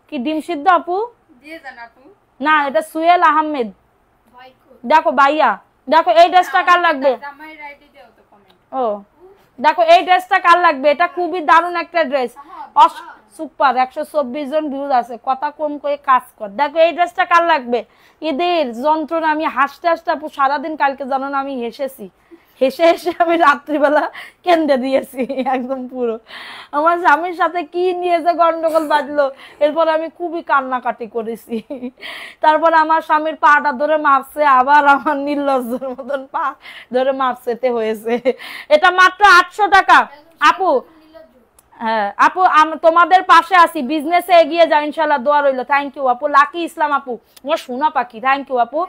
কি ডিম সিদ্ধ আপু? না এটা সুয়েল আহমেদ, দেখো ভাইয়া। দেখো এই ড্রেসটা কার লাগবে? ও দেখো এই ড্রেসটা কার লাগবে, এটা খুবই দারুণ একটা ড্রেস, সুপার। 124 জন ভিউজ আছে, কথা কম করে কাজ কর। দেখো এই ড্রেসটা কার লাগবে? ঈদের যন্ত্রণা আমি হাসতে হাসতে আপু সারাদিন, কালকে জানো না আমি হেসেছি, হেসে হেসে আমি রাত্রিবেলা কেন্দ্রে দিয়েছি একদম পুরো। আমার স্বামীর সাথে কি নিয়েছে গন্ডগোল বাজলো, এরপর আমি খুবই কান্নাকাটি করেছি। তারপর আমার স্বামীর পাটা ধরে মাপছে, আবার আমার নির্লজ্জের মতন পা ধরে মাপছেতে হয়েছে। এটা মাত্র 800 টাকা আপু। হ্যাঁ আপু তোমাদের পাশে আছি, বিজনেসে এগিয়ে যাও ইনশাল্লাহ, দোয়া রইল। থ্যাংক ইউ আপু। লাকি ইসলাম আপু, ও সোনা পাখি, থ্যাংক ইউ আপু।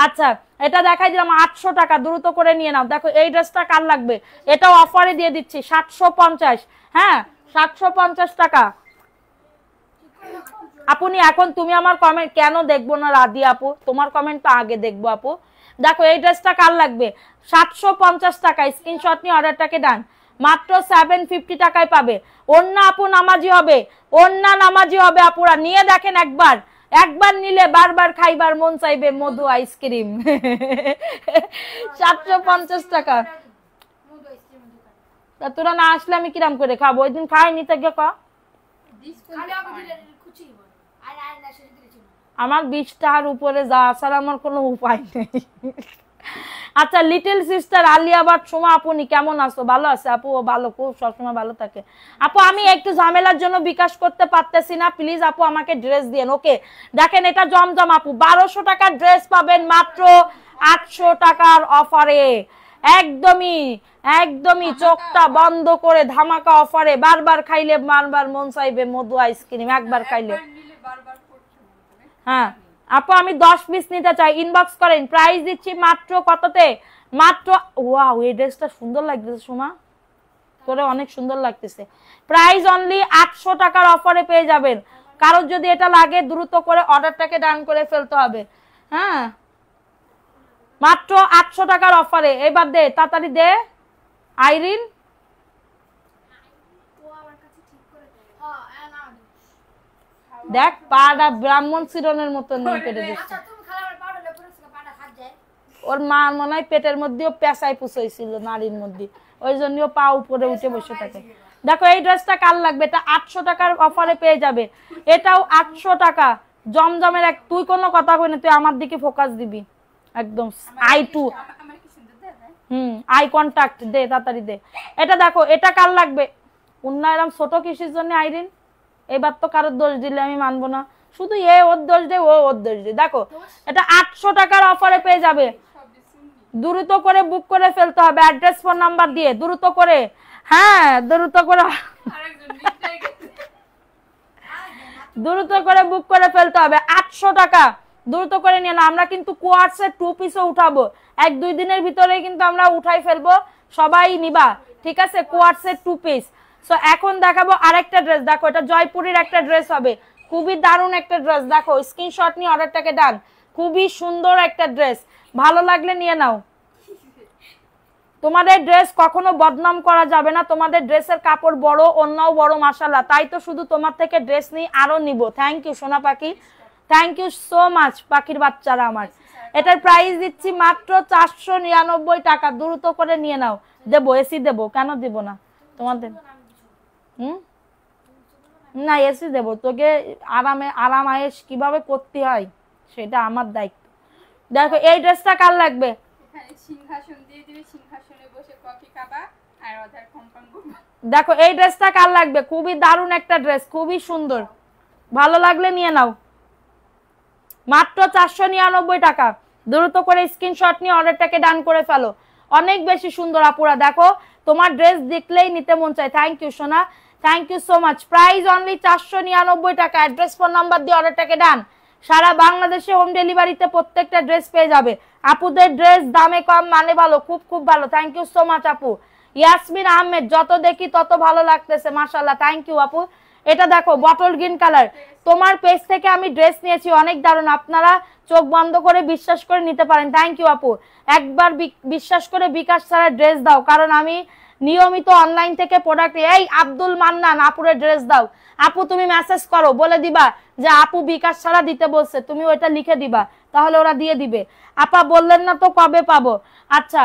আচ্ছা এটা দেখাই দিলাম 800 টাকা, দ্রুত করে নিয়ে নাও। দেখো এই ড্রেসটা কার লাগবে, এটাও অফারে দিয়ে দিচ্ছি 750। হ্যাঁ 750 টাকা। আপনি এখন তুমি আমার কমেন্ট কেন দেখবো না রাধি আপু, তোমার কমেন্ট তো আগে দেখবো আপু। দেখো এই ড্রেসটা কার লাগবে, 750 টাকা, স্ক্রিনশট নিয়ে অর্ডারটাকে ডান। মাত্র 750 টাকায় পাবে। ওন্না আপু নামাজি হবে, ওন্না নামাজি হবে আপুরা, নিয়ে দেখেন একবার, একবার নিলে বারবার খাইবার মন চাইবে মধু আইসক্রিম। 750 টাকা। তা তোরা না আসলে আমি কিরাম করে খাবো? ওই দিন খাই নিতে গিয়ে ক আমার 20 টাকার উপরে যা আসার আমার কোনো উপায় নেই। আচ্ছা little sister Alia but Soma আপনি কেমন আছো? ভালো আছে আপু, ভালো, খুব সবসময় ভালো থাকে আপু। আমি একটু ঝামেলার জন্য বিকাশ করতে পারতেছি না, প্লিজ আপু আমাকে ড্রেস দিয়েন। ওকে দেখেন এটা জমজম আপু, 1200 টাকার ড্রেস পাবেন মাত্র 800 টাকার অফারে, একদমই একদমই চোখটা বন্ধ করে ধামাকা অফারে। বারবার খাইলে বারবার মন চাইবে মধু আইসক্রিম, একবার খাইলে। হ্যাঁ আপু আমি 10 পিস নিতে চাই, ইনবক্স করেন। প্রাইস দিচ্ছি মাত্র কততে? মাত্র, ওয়াও এই ড্রেসটা সুন্দর লাগতেছে সোমা, করে অনেক সুন্দর লাগতেছে। প্রাইস অনলি 800 টাকার অফারে পেয়ে যাবেন। কারোর যদি এটা লাগে দ্রুত করে অর্ডারটাকে ডান করে ফেলতে হবে। হ্যাঁ মাত্র 800 টাকার অফারে, এবার দে তাড়াতাড়ি দে আইরিন। দেখ পাটা ব্রাহ্মণ শিরনের মতো নিয়ে কেটে দিচ্ছে। ওর মা মনে হয় পেটের মধ্যেও পেঁচাই পুষাইছিল নারীর মধ্যে, ওই জন্য পা উপরে উঠে বসে থাকে। দেখো এই ড্রেসটা কার লাগবে? এটা 800 টাকার অফারে পেয়ে যাবে, এটাও 800 টাকা। জমজমের এক, তুই কোনো কথা কই না, তুই আমার দিকে ফোকাস দিবি একদম, আই টু আই কন্টাক্ট দে, তাড়াতাড়ি দে। এটা দেখো এটা কার লাগবে? উন্না এরম ছোট কিসের জন্য আইরিন? এবার তো কারোর দোষ দিলে আমি মানবো না, শুধু এ ওর দোষ দে, ও ওর দোষ দে। দেখো এটা 800 টাকার অফারে পেয়ে যাবে, দ্রুত করে বুক করে ফেলতে হবে অ্যাড্রেস ফোন নাম্বার দিয়ে, দ্রুত করে। হ্যাঁ দ্রুত করে, দ্রুত করে বুক করে ফেলতে হবে। 800 টাকা দ্রুত করে নিয়ে না, আমরা কিন্তু কোয়ার্সের 2 পিসও উঠাবো, 1-2 দিনের ভিতরে কিন্তু আমরা উঠাই ফেলবো, সবাই নিবা ঠিক আছে? কোয়ার্সের 2 পিস। সো এখন দেখাবো আরেকটা ড্রেস, দেখো এটা জয়পুরের একটা ড্রেস হবে, খুবই দারুণ একটা ড্রেস। দেখো স্ক্রিনশট নিয়ে অর্ডারটাকে ডান, খুবই সুন্দর একটা ড্রেস, ভালো লাগলে নিয়ে নাও। তোমাদের ড্রেস কখনো বদনাম করা যাবে না, তোমাদের ড্রেসের কাপড় বড়, অন্যও বড় মাশাআল্লাহ, তাই তো শুধু তোমার থেকে ড্রেস নিই, আরো নিব। থ্যাংক ইউ সোনা পাখি, থ্যাংক ইউ সো মাচ পাখির বাচ্চারা আমার। এটার প্রাইস দিচ্ছি মাত্র 499 টাকা, দ্রুত করে নিয়ে নাও। দেবো এসি দেবো, কেন দেব না তোমাদের? না এসি দেবো তোকে, আরামে আরাম আয়েশ কিভাবে করতে হয় সেটা আমার দায়িত্ব। দেখো এই ড্রেসটা কার লাগবে? সিংহাসন দিয়ে দিবি, সিংহাসনে বসে কফি খাবা আর ওদের কম্পন করবা। দেখো এই ড্রেসটা কার লাগবে? খুবই দারুণ একটা ড্রেস, খুবই সুন্দর, ভালো লাগলে নিয়ে নাও। মাত্র 499 টাকা, দ্রুত করে স্ক্রিনশট নিয়ে অর্ডারটাকে ডান করে ফেলো। অনেক বেশি সুন্দর আপুরা, দেখো তোমার ড্রেস দেখলেই নিতে মন চায়। থ্যাংক ইউ সোনা, thank you so much. Price only 499 টাকা, অ্যাড্রেস ফোন নাম্বার দিয়ে অর্ডারটাকে ডান। সারা বাংলাদেশে হোম ডেলিভারিতে প্রত্যেকটা ড্রেস পেয়ে যাবে। আপুদের ড্রেস দামে কম মানে ভালো, খুব খুব ভালো। থ্যাংক ইউ সো মাচ আপু। ইয়াসমিন আহমেদ, যত দেখি তত ভালো লাগতেছে মাশাআল্লাহ, থ্যাংক ইউ আপু। এটা দেখো বটল গ্রিন কালার, তোমার পেজ থেকে আমি ড্রেস নিয়েছি, অনেক দারুণ, আপনারা চোখ বন্ধ করে বিশ্বাস করে নিতে পারেন। থ্যাংক ইউ আপু। একবার বিশ্বাস করে বিকাশ ছাড়া ড্রেস দাও, কারণ আমি নিয়মিত অনলাইন থেকে প্রোডাক্ট। এই আব্দুল মান্নান, আপুরে ড্রেস দাও। আপু তুমি মেসেজ করো, বলে দিবা যে আপু বিকাশ ছাড়া দিতে বলছে, তুমি ওইটা লিখে দিবা, তাহলে ওরা দিয়ে দিবে। আপা বললেন না তো কবে পাবো? আচ্ছা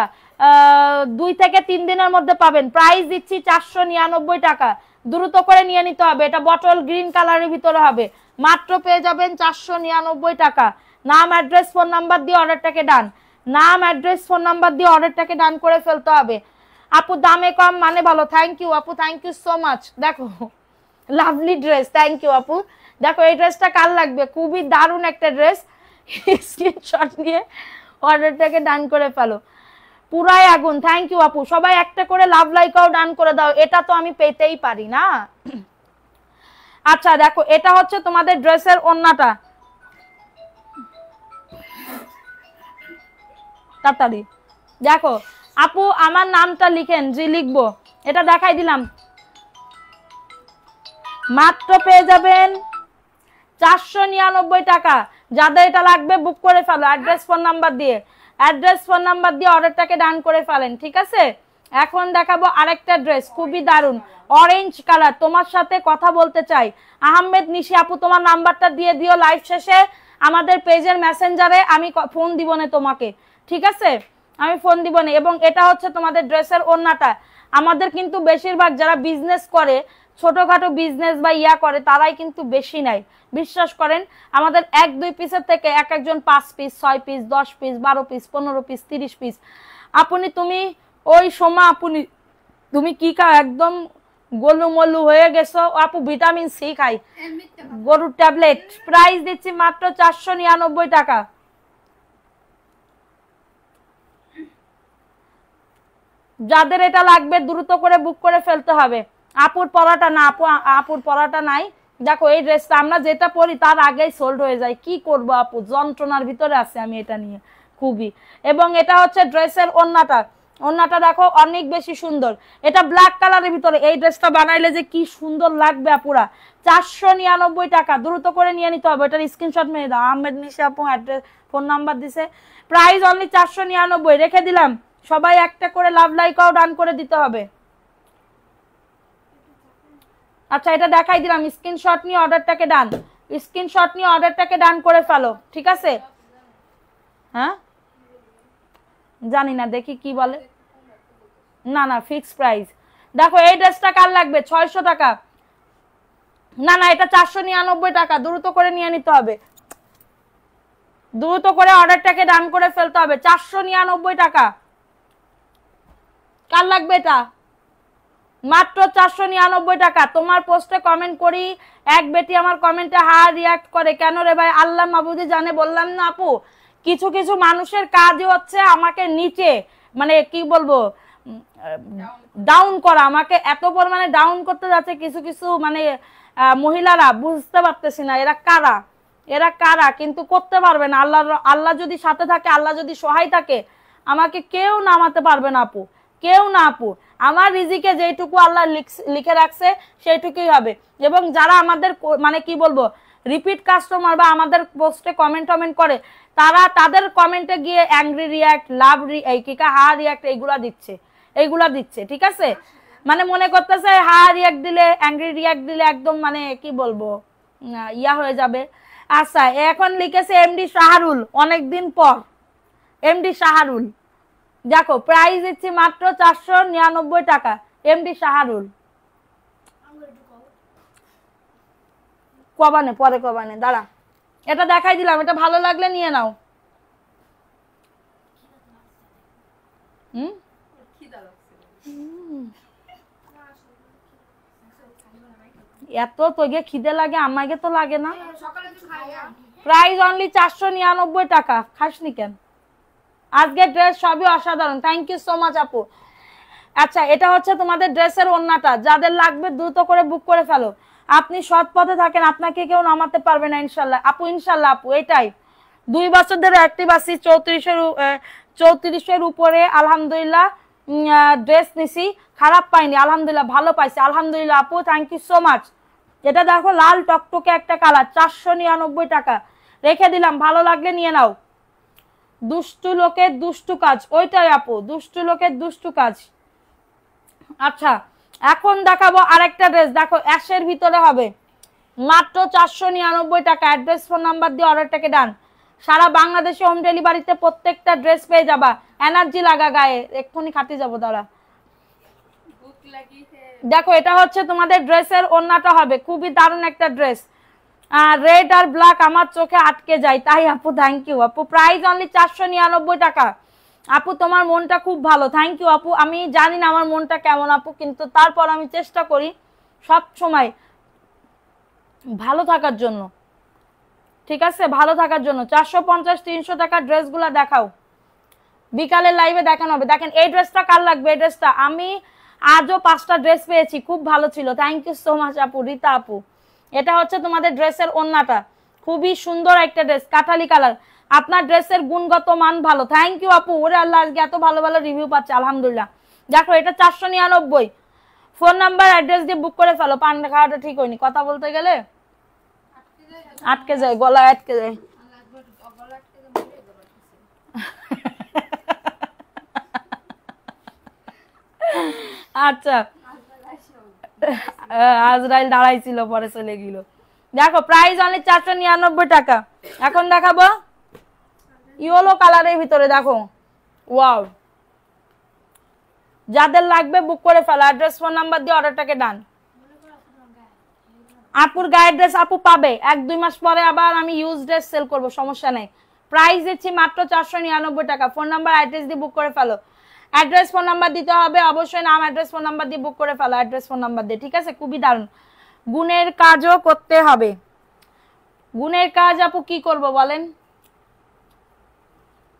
2 থেকে 3 দিনের মধ্যে পাবেন। প্রাইস দিচ্ছি 499 টাকা, দ্রুত করে নিয়ে নিতে হবে। এটা বটল গ্রিন কালারের ভিতরে হবে, মাত্র পেয়ে যাবেন 499 টাকা। নাম অ্যাড্রেস ফোন নাম্বার দিয়ে অর্ডারটাকে ডান, নাম অ্যাড্রেস ফোন নাম্বার দিয়ে অর্ডারটাকে ডান করে ফেলতে হবে। আপু দামে কম মানে ভালো, থ্যাংক ইউ আপু, থ্যাংক ইউ সো মাচ। দেখো লাভলি ড্রেস, থ্যাংক ইউ আপু। দেখো এই ড্রেসটা কার লাগবে? খুবই দারুণ একটা ড্রেস, স্ক্রিনশট নিয়ে অর্ডারটাকে ডান করে ফেলো। পুরাই আগুন, থ্যাংক ইউ আপু। সবাই একটা করে লাভ লাইকাও ডান করে দাও, এটা তো আমি পেতেই পারি না। আচ্ছা দেখো এটা হচ্ছে তোমাদের ড্রেসের ওন্নাটা, তাড়াতাড়ি দেখো আপু আমার নামটা লিখেন, জি লিখবো। এটা দেখাই দিলাম, মাত্র পেয়ে যাবেন 499 টাকা। যাদের এটা লাগবে বুক করে ফেলো অ্যাড্রেস ফোন নাম্বার দিয়ে, অ্যাড্রেস ফোন নাম্বার দিয়ে অর্ডারটাকে ডান করে ফেলেন, ঠিক আছে? এখন দেখাবো আরেকটা ড্রেস, খুবই দারুন, অরেঞ্জ কালার। তোমার সাথে কথা বলতে চাই। আহমেদ নিশি আপু, তোমার নাম্বারটা দিয়ে দিও লাইভ শেষে আমাদের পেজের মেসেঞ্জারে, আমি ফোন দিব না তোমাকে, ঠিক আছে? আমি ফোন দিব না। এবং এটা হচ্ছে তোমাদের ড্রেসের ওড়নাটা। আমাদের কিন্তু বেশিরভাগ যারা বিজনেস করে, ছোটখাটো বিজনেস বা ইয়া করে, তারাই কিন্তু বেশি নেয়, বিশ্বাস করেন। আমাদের 1-2 পিসের থেকে এক একজন 5 piece, 6 piece, 10 piece, 12 piece, 15 piece, 30 piece. আপনি তুমি ওই সময় তুমি কি খাও, একদম গোলুমলু হয়ে গেছো আপু? ভিটামিন সি খাই, গরুর ট্যাবলেট। প্রাইস দিচ্ছি মাত্র 499 টাকা। যাদের এটা লাগবে দ্রুত করে বুক করে ফেলতে হবে। আপুর পরাটা না, আপুর পরাটা নাই। দেখো এই ড্রেসটা আমরা যেটা পরি তার আগেই সোল্ড হয়ে যায়, কি করব আপু, যন্ত্রণার ভিতরে আছে আমি এটা নিয়ে খুবই। এবং এটা হচ্ছে ড্রেসের ওড়নাটা, ওড়নাটা দেখো অনেক বেশি সুন্দর। এটা ব্ল্যাক কালারের ভিতরে, এই ড্রেসটা বানাইলে যে কি সুন্দর লাগবে আপুরা। 499 টাকা, দ্রুত করে নিয়ে নিতে হবে। এটার স্ক্রিনশট মেরে দাও। আহমেদ নিশা আপু অ্যাড্রেস, ফোন নাম্বার দিছে। প্রাইস অনলি 499, রেখে দিলাম। সবাই একটা করে লাভ লাইকও ডান করে দিতে হবে। আচ্ছা এটা দেখাই দিলাম, স্ক্রিনশট নিয়ে অর্ডারটাকে ডান, স্ক্রিনশট নিয়ে অর্ডারটাকে ডান করে ফেলো, ঠিক আছে? হ্যাঁ জানি না, দেখি কি বলে। না না ফিক্স প্রাইস। দেখো এই ড্রেসটা কার লাগবে? 600 টাকা। না না এটা 499 টাকা, দ্রুত করে নিয়ে নিতে হবে, দ্রুত করে অর্ডারটাকে ডান করে ফেলতে হবে। 499 টাকা। কার লাগবে এটা? মাত্র 499 টাকা। তোমার পোস্টে কমেন্ট করি, এক বেটি আমার কমেন্টে রিয়াক্ট করে, কেন রে ভাই? আল্লাহ মাবুদি জানে, বললাম না আপু, কিছু কিছু মানুষের কাজই হচ্ছে আমাকে নিচে, মানে কি বলবো, ডাউন করা, আমাকে এত পরিমাণে ডাউন করতে যাচ্ছে কিছু কিছু মানে মহিলারা। বুঝতে পারতেছি না এরা কারা, এরা কারা, কিন্তু করতে পারবে না। আল্লাহ যদি সাথে থাকে, আল্লাহ যদি সহায় থাকে, আমাকে কেউ নামাতে পারবে না আপু, কেউ না আপু। আমার রিজিকে যেটুকু আল্লাহ লিখে রাখছে সেইটুকুই হবে। এবং যারা আমাদের মানে কি বলবো রিপিট কাস্টমার বা আমাদের পোস্টে কমেন্ট করে, তারা তাদের কমেন্টে গিয়ে অ্যাংরি রিয়াক্ট, লাভ রিয়াক্ট এইগুলা দিচ্ছে, ঠিক আছে? মানে মনে করতেছে রিয়াক্ট দিলে, অ্যাংরি রিয়াক্ট দিলে একদম মানে কি বলবো ইয়া হয়ে যাবে। আচ্ছা এখন লিখেছে এমডি শাহরুল, অনেকদিন পর এমডি শাহরুল। দেখো প্রাইস দিচ্ছি মাত্র 499 টাকা, এমডি শাহরুল। কবানে, পরে কবানে, দাঁড়া। এটা দেখাই দিলাম, এটা ভালো লাগলে নিয়ে নাও। এত তোকে খিদে লাগে, আমাকে তো লাগে না। প্রাইস অনলি 499 টাকা। খাসনি কেন? আজকে ড্রেস সবই অসাধারণ, থ্যাংক ইউ সো মাচ আপু। আচ্ছা এটা হচ্ছে তোমাদের ড্রেসের ওড়নাটা, যাদের লাগবে দ্রুত করে বুক করে ফেলো। আপনি সৎ পথে থাকেন, আপনাকে কেউ নামাতে পারবে না ইনশাল্লাহ আপু, ইনশাল্লাহ আপু। এটাই 2 বছর ধরে অ্যাক্টিভ আছি, 34-এর উপরে আলহামদুলিল্লাহ ড্রেস নিছি, খারাপ পাইনি আলহামদুলিল্লাহ, ভালো পাইছি আলহামদুলিল্লাহ আপু, থ্যাংক ইউ সো মাচ। এটা দেখো লাল টকটকে একটা কালার, 499 টাকা, রেখে দিলাম, ভালো লাগলে নিয়ে নাও। দুষ্টু লোকের দুষ্টু কাজ, ওইটাই আপু, দুষ্টু লোকের দুষ্টু কাজ। আচ্ছা এখন দেখাবো আরেকটা ড্রেস, দেখো অ্যাশের ভিতরে হবে, মাত্র 499 টাকা। অ্যাড্রেস ফোন নাম্বার দিয়ে অর্ডারটাকে ডান। সারা বাংলাদেশে হোম ডেলিভারিতে প্রত্যেকটা ড্রেস পেয়ে যাবা। এনার্জি লাগা গায়ে, এক্ষুনি খাতে যাবো, দাঁড়া। দেখো এটা হচ্ছে তোমাদের ড্রেসের ওড়নাটা হবে, খুবই দারুণ একটা ড্রেস। রেড আর ব্ল্যাক আমার চোখে আটকে যায়, তাই আপু থ্যাংক ইউ আপু। প্রাইস অনলি 499 টাকা। আপু তোমার মনটা খুব ভালো, থ্যাংক ইউ আপু। আমি জানি না আমার মনটা কেমন আপু, কিন্তু তারপর আমি চেষ্টা করি সব সময় ভালো থাকার জন্য, ঠিক আছে? ভালো থাকার জন্য। 450-300 টাকার ড্রেসগুলো দেখাও, বিকালের লাইভে দেখানো হবে। দেখেন এই ড্রেসটা কার লাগবে? এই ড্রেসটা আমি আজও 5টা ড্রেস পেয়েছি, খুব ভালো ছিল, থ্যাংক ইউ সো মাচ আপু, রীতা আপু। এটা হচ্ছে তোমাদের ড্রেসের ওড়নাটা, খুবই সুন্দর একটা ড্রেস, কাঠালি কালার। আপনার ড্রেসের গুণগত মান ভালো, থ্যাংক ইউ আপু। ওরে আল্লাহ, আজকে এত ভালো ভালো রিভিউ পাচ্ছে আলহামদুলিল্লাহ। দেখো এটা 499। ফোন নাম্বার অ্যাড্রেস দিয়ে বুক করে ফেলো। পান্ডা খাওয়াটা ঠিক হয়নি, কথা বলতে গেলে আটকে যায়, গলায় আটকে যায়। আচ্ছা আজরাইল দাঁড়াইছিল পরে চলে গেল। দেখো প্রাইস অনলি 499 টাকা। এখন দেখাবো ইয়েলো কালারের ভিতরে, দেখো ওয়াও, যাদের লাগবে বুক করে ফেলো, অ্যাড্রেস ফোন নাম্বার দিয়ে অর্ডারটাকে ডান। আপুর গায়ের ড্রেস আপু পাবে, 1-2 মাস পরে আবার আমি ইউজ ড্রেস সেল করব, সমস্যা নেই। প্রাইস দিচ্ছি মাত্র 499 টাকা। ফোন নাম্বার অ্যাড্রেস দিয়ে বুক করে ফেলো। অ্যাড্রেস ফোন নাম্বার দিতে হবে অবশ্যই, নাম অ্যাড্রেস ফোন নাম্বার দিয়ে বুক করে ফেলো, অ্যাড্রেস ফোন নাম্বার দিয়ে, ঠিক আছে? খুবই দারুণ। গুণের কাজও করতে হবে। গুণের কাজ আপু কি করব বলেন?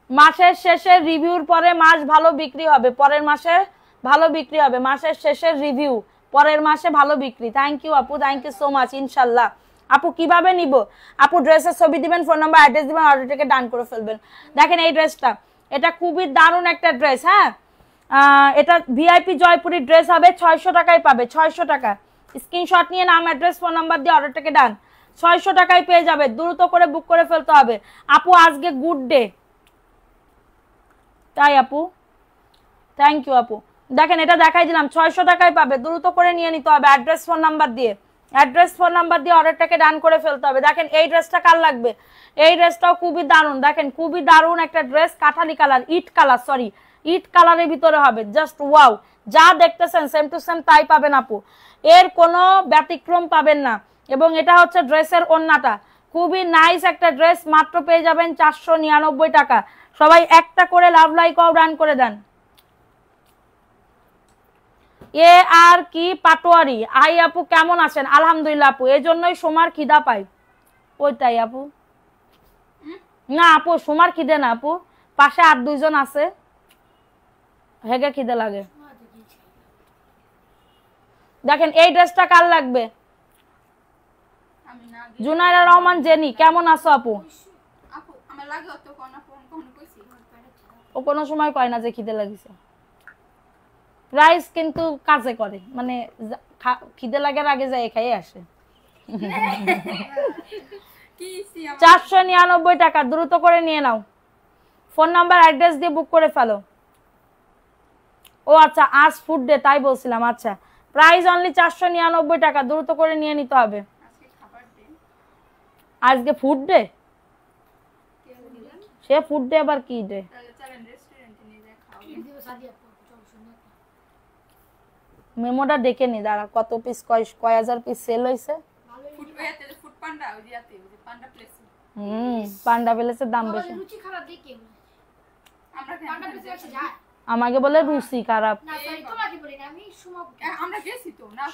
মাসের শেষে রিভিউর পরে মাস ভালো বিক্রি হবে, পরের মাসে ভালো বিক্রি হবে, মাসের শেষে রিভিউ, পরের মাসে ভালো বিক্রি। থ্যাংক ইউ আপু, থ্যাংক ইউ সো মাচ। ইনশাল্লাহ। আপু কিভাবে নিব? আপু ড্রেসের ছবি দিবেন, ফোন নাম্বার অ্যাড্রেস দিবেন, অর্ডারটাকে ডান করে ফেলবেন। দেখেন এই ড্রেসটা, এটা খুবই দারুণ একটা ড্রেস। হ্যাঁ, এটা ভিআইপি জয়পুরি ড্রেস হবে, 600 টাকায় পাবে, 600 টাকা। স্ক্রিনশট নিয়ে নাম অ্যাড্রেস ফোন নাম্বার দিয়ে অর্ডারটাকে ডান, 600 টাকায় পেয়ে যাবে। দ্রুত করে বুক করে ফেলতে হবে আপু, আজকে গুড ডে। তাই আপু, থ্যাংক ইউ আপু। দেখেন এটা দেখাই দিলাম, 600 টাকায় পাবে, দ্রুত করে নিয়ে নিতে হবে অ্যাড্রেস ফোন নাম্বার দিয়ে, অ্যাড্রেস ফোন নাম্বার দিয়ে অর্ডারটাকে ডান করে ফেলতে হবে। দেখেন এই ড্রেসটা কার লাগবে? এই ড্রেসটাও খুবই দারুণ, দেখেন খুবই দারুণ একটা ড্রেস, কাঠালি কালার, ইট কালার, সরি ইট কালারের ভিতরে হবে, জাস্ট ওয়াও। যা দেখতেছেন সেম টু সেম তাই পাবেন আপু, এর কোনো ব্যতিক্রম পাবেন না। এবং এটা হচ্ছে ড্রেসের ওড়নাটা, খুবই নাইস একটা ড্রেস, মাত্র পেয়ে যাবেন 499 টাকা। সবাই একটা করে লাভ লাইক ডান করে দেন। এ আর কি পাটোয়ারি, আই আপু কেমন আছেন? আলহামদুলিল্লাহ আপু, এই জন্যই সোমার খিদা পাই। ওইটাই আপু, না আপু সোমার খিদে না আপু, পাশে আর 2 জন আছে, হেগে খিদে লাগে। দেখেন এই ড্রেসটা কার লাগবে? জুনাইরা রহমান জেনি, কেমন আছো আপু? ও কোনো সময় কয় না যে খিদে লাগিছে, রাইস কিন্তু কাজে করে, মানে খিদে লাগার আগে যায় খাই আসে। 499 টাকা, দ্রুত করে নিয়ে নাও। ফোন নাম্বার অ্যাড্রেস দিয়ে বুক করে ফেলো। ও আচ্ছা, আজ ফুড ডে তাই বলছিলাম। আচ্ছা, প্রাইস অনলি 499 টাকা, দ্রুত করে নিয়ে নিতে হবে। আজকে ফুড ডে, সে ফুড ডে আবার কি ডে? মেমোটা দেখে নি, দাঁড়া কত পিস, কয় হাজার পিস সেল হয়েছে। পান্ডা প্লেসের দাম বেশি, আমাকে বলে রুচি খারাপ।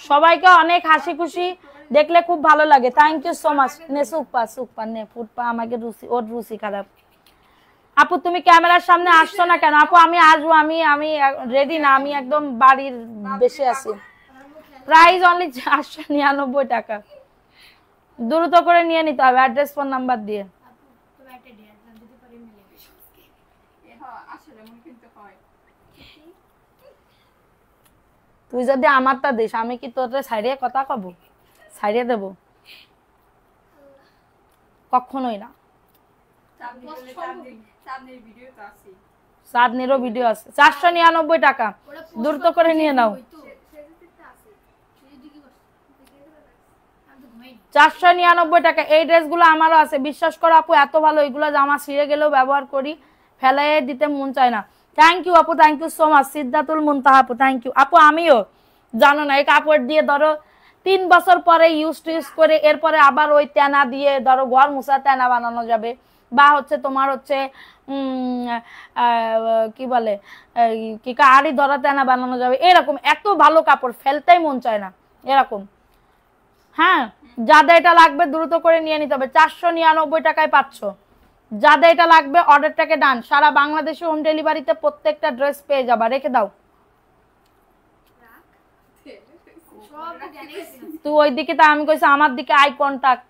সবাইকে অনেক হাসি খুশি দেখলে খুব ভালো লাগে, থ্যাংক ইউ সো মাচ। নে সুপা সুপা নে ফুটপা, আমাকে রুচি, ওর রুচি খারাপ। আপু তুমি ক্যামেরার সামনে আসছো না কেন? আপু আমি আসবো, আমি রেডি না, আমি একদম বাড়ির বেশি আছি। প্রাইস অনলি 499 টাকা, দ্রুত করে নিয়ে নিতে হবে অ্যাড্রেস ফোন নাম্বার দিয়ে। তুই যদি আমারটা দিস, আমি কি তোর সাইডে কথা কব? সাইডে দেব? কখনোই না। চাঁদনিরও ভিডিও আছে। 499 টাকা, দ্রুত করে নিয়ে নাও। 499 টাকা। এই ড্রেসগুলো আমারও আছে, বিশ্বাস করো আপু, এত ভালো। এগুলো জামা ছিঁড়ে গেলেও ব্যবহার করি, ফেলে দিতে মন চায় না। থ্যাংক ইউ আপু, থ্যাংক ইউ সো মাচ। সিদ্ধাতুল মুনতাহা আপু, থ্যাংক ইউ আপু। আমিও জানো না, এই কাপড় দিয়ে ধরো 3 বছর পরে ইউজ করে এরপরে আবার ওই তেনা দিয়ে ধরো ঘর মুছা তেনা বানানো যাবে, বা হচ্ছে তোমার হচ্ছে কি বলে কি আড়ি ধরা তেনা বানানো যাবে, এরকম এত ভালো কাপড় ফেলতেই মন চায় না এরকম। হ্যাঁ, যাদের এটা লাগবে দ্রুত করে নিয়ে নিতে হবে, 499 টাকায় পাচ্ছ। যাদের এটা লাগবে অর্ডারটাকে ডান। সারা বাংলাদেশে হোম ডেলিভারিতে প্রত্যেকটা ড্রেস পেয়ে যাবা, রেখে দাও। তুই ওই দিকে, তা আমি কইছি আমার দিকে আই কন্টাক্ট।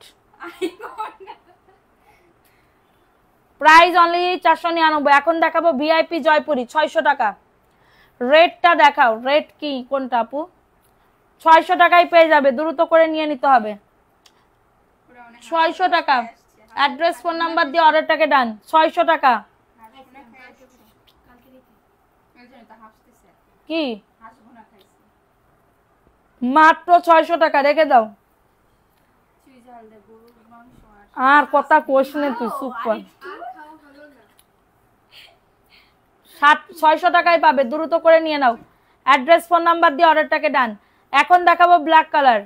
Price only 499। এখন দেখাবো ভিআইপি জয়পুরি, 600 টাকা। রেটটা দেখাও, রেট কি কোনটা আপু? 600 টাকায় পেয়ে যাবে, দ্রুত করে নিয়ে নিতে হবে। 600 টাকা, অ্যাড্রেস ফোন নাম্বার দিয়ে অর্ডারটাকে ডান। 600 টাকা। কি মাত্র 600 টাকা, রেখে দাও। চুইঝাল দে গরুর মাংস আর কথা কোশ নে, তুই চুপ কর। 600 টাকায় পাবে, দ্রুত করে নিয়ে নাও। অ্যাড্রেস ফোন নাম্বার দিয়ে অর্ডারটাকে ডান। এখন দেখাবো ব্ল্যাক কালার।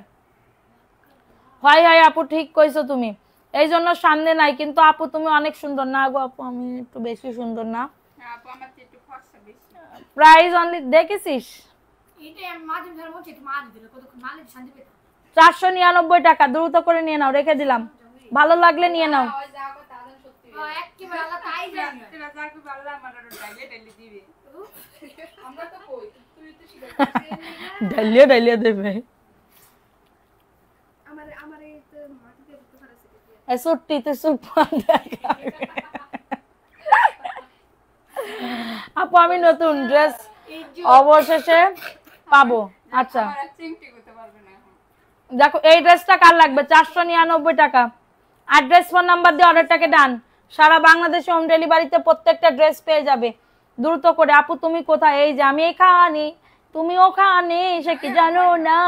হয় হয় আপু, ঠিক কইছো তুমি, এই জন্য সামনে নাই, কিন্তু আপু তুমি অনেক সুন্দর। না গো আপু, আমি একটু বেশি সুন্দর না? আপু আমার তো একটু ফর্সা বেশি। প্রাইস অনলি, দেখেছিস এটা আমি মাঝে ধরে বলছি একটু মার দিলে কতক্ষণ মারলে শান্তি পেতাম। 499 টাকা, দ্রুত করে নিয়ে নাও, রেখে দিলাম। ভালো লাগলে নিয়ে নাও। ওই যা কথা আদান সত্যি একেবারে আল্লাহ তাই জানি তেরা যা কি ভালো আমার আর ডাইলে ডাইলে দিবে। আমরা তো কই তুই তো শিখে ডালিয়ে ডালিয়ে দেবে। আমার এই তো মাটিতে করতে পারছে এই সুট্টিতে সুপ দেখা। আপু আমি নতুন ড্রেস অবশেষে পাবো। আচ্ছা আমার আর চিংটি করতে পারবে না এখন। দেখো এই ড্রেসটা কার লাগবে, 499 টাকা। অ্যাড্রেস ফোন নাম্বার দিয়ে অর্ডারটাকে ডান। সারা বাংলাদেশে হোম ডেলিভারিতে প্রত্যেকটা ড্রেস পেয়ে যাবে। দ্রুত করে। আপু তুমি কোথায়? এই যে আমি এখানে, তুমি ওখানে, সে কি জানো না।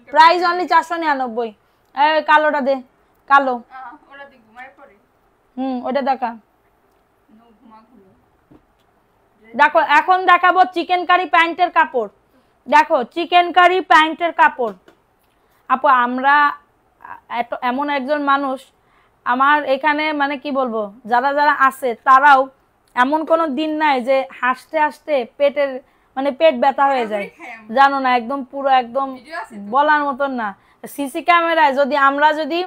Price only 499। এই কালোটা দে, কালো। ওরা দি ঘুমায় পড়ে ওটা দেখা। নো ঘুমা ঘুমো। দেখো এখন দেখাবো চিকেন কারি প্যান্টের কাপড়। দেখো চিকেন কারি প্যান্টের কাপড়। আপু আমরা এমন একজন মানুষ, আমার এখানে মানে কি বলবো, যারা যারা আছে তারাও এমন কোনো দিন নাই যে হাসতে হাসতে পেটের মানে পেট ব্যথা হয়ে যায়, জানো না, একদম পুরো একদম বলার মতন না। সিসি ক্যামেরায় যদি আমরা যদি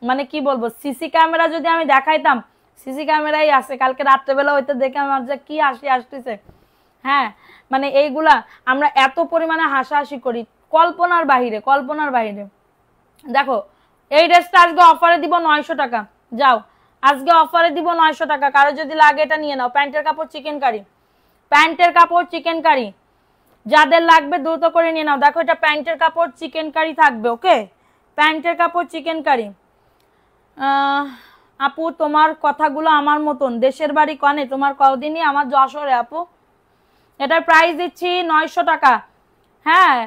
মানে কি বলবো, সিসি ক্যামেরা যদি আমি দেখাইতাম, সিসি ক্যামেরাই আছে, কালকে রাত্রেবেলা হইতে দেখে আমার যে কি হাসি আসতেছে। হ্যাঁ মানে এইগুলা আমরা এত পরিমাণে হাসাহাসি করি, কল্পনার বাহিরে, কল্পনার বাহিরে। দেখো এই ড্রেসটা আজকে অফারে দিব 900 টাকা। যাও আজকে অফারে দিব 900 টাকা, কারো যদি লাগে এটা নিয়ে নাও। প্যান্টের কাপড় চিকেন কারি, প্যান্টের কাপড় চিকেন কারি, যাদের লাগবে দ্রুত করে নিয়ে নাও। দেখো এটা প্যান্টের কাপড় চিকেন কারি থাকবে। ওকে, প্যান্টের কাপড় চিকেন কারি। আপু তোমার কথাগুলো আমার মতন, দেশের বাড়ি কনে তোমার? কদিনই আমার যশোরে আপু। এটার প্রাইস দিচ্ছি 900 টাকা। হ্যাঁ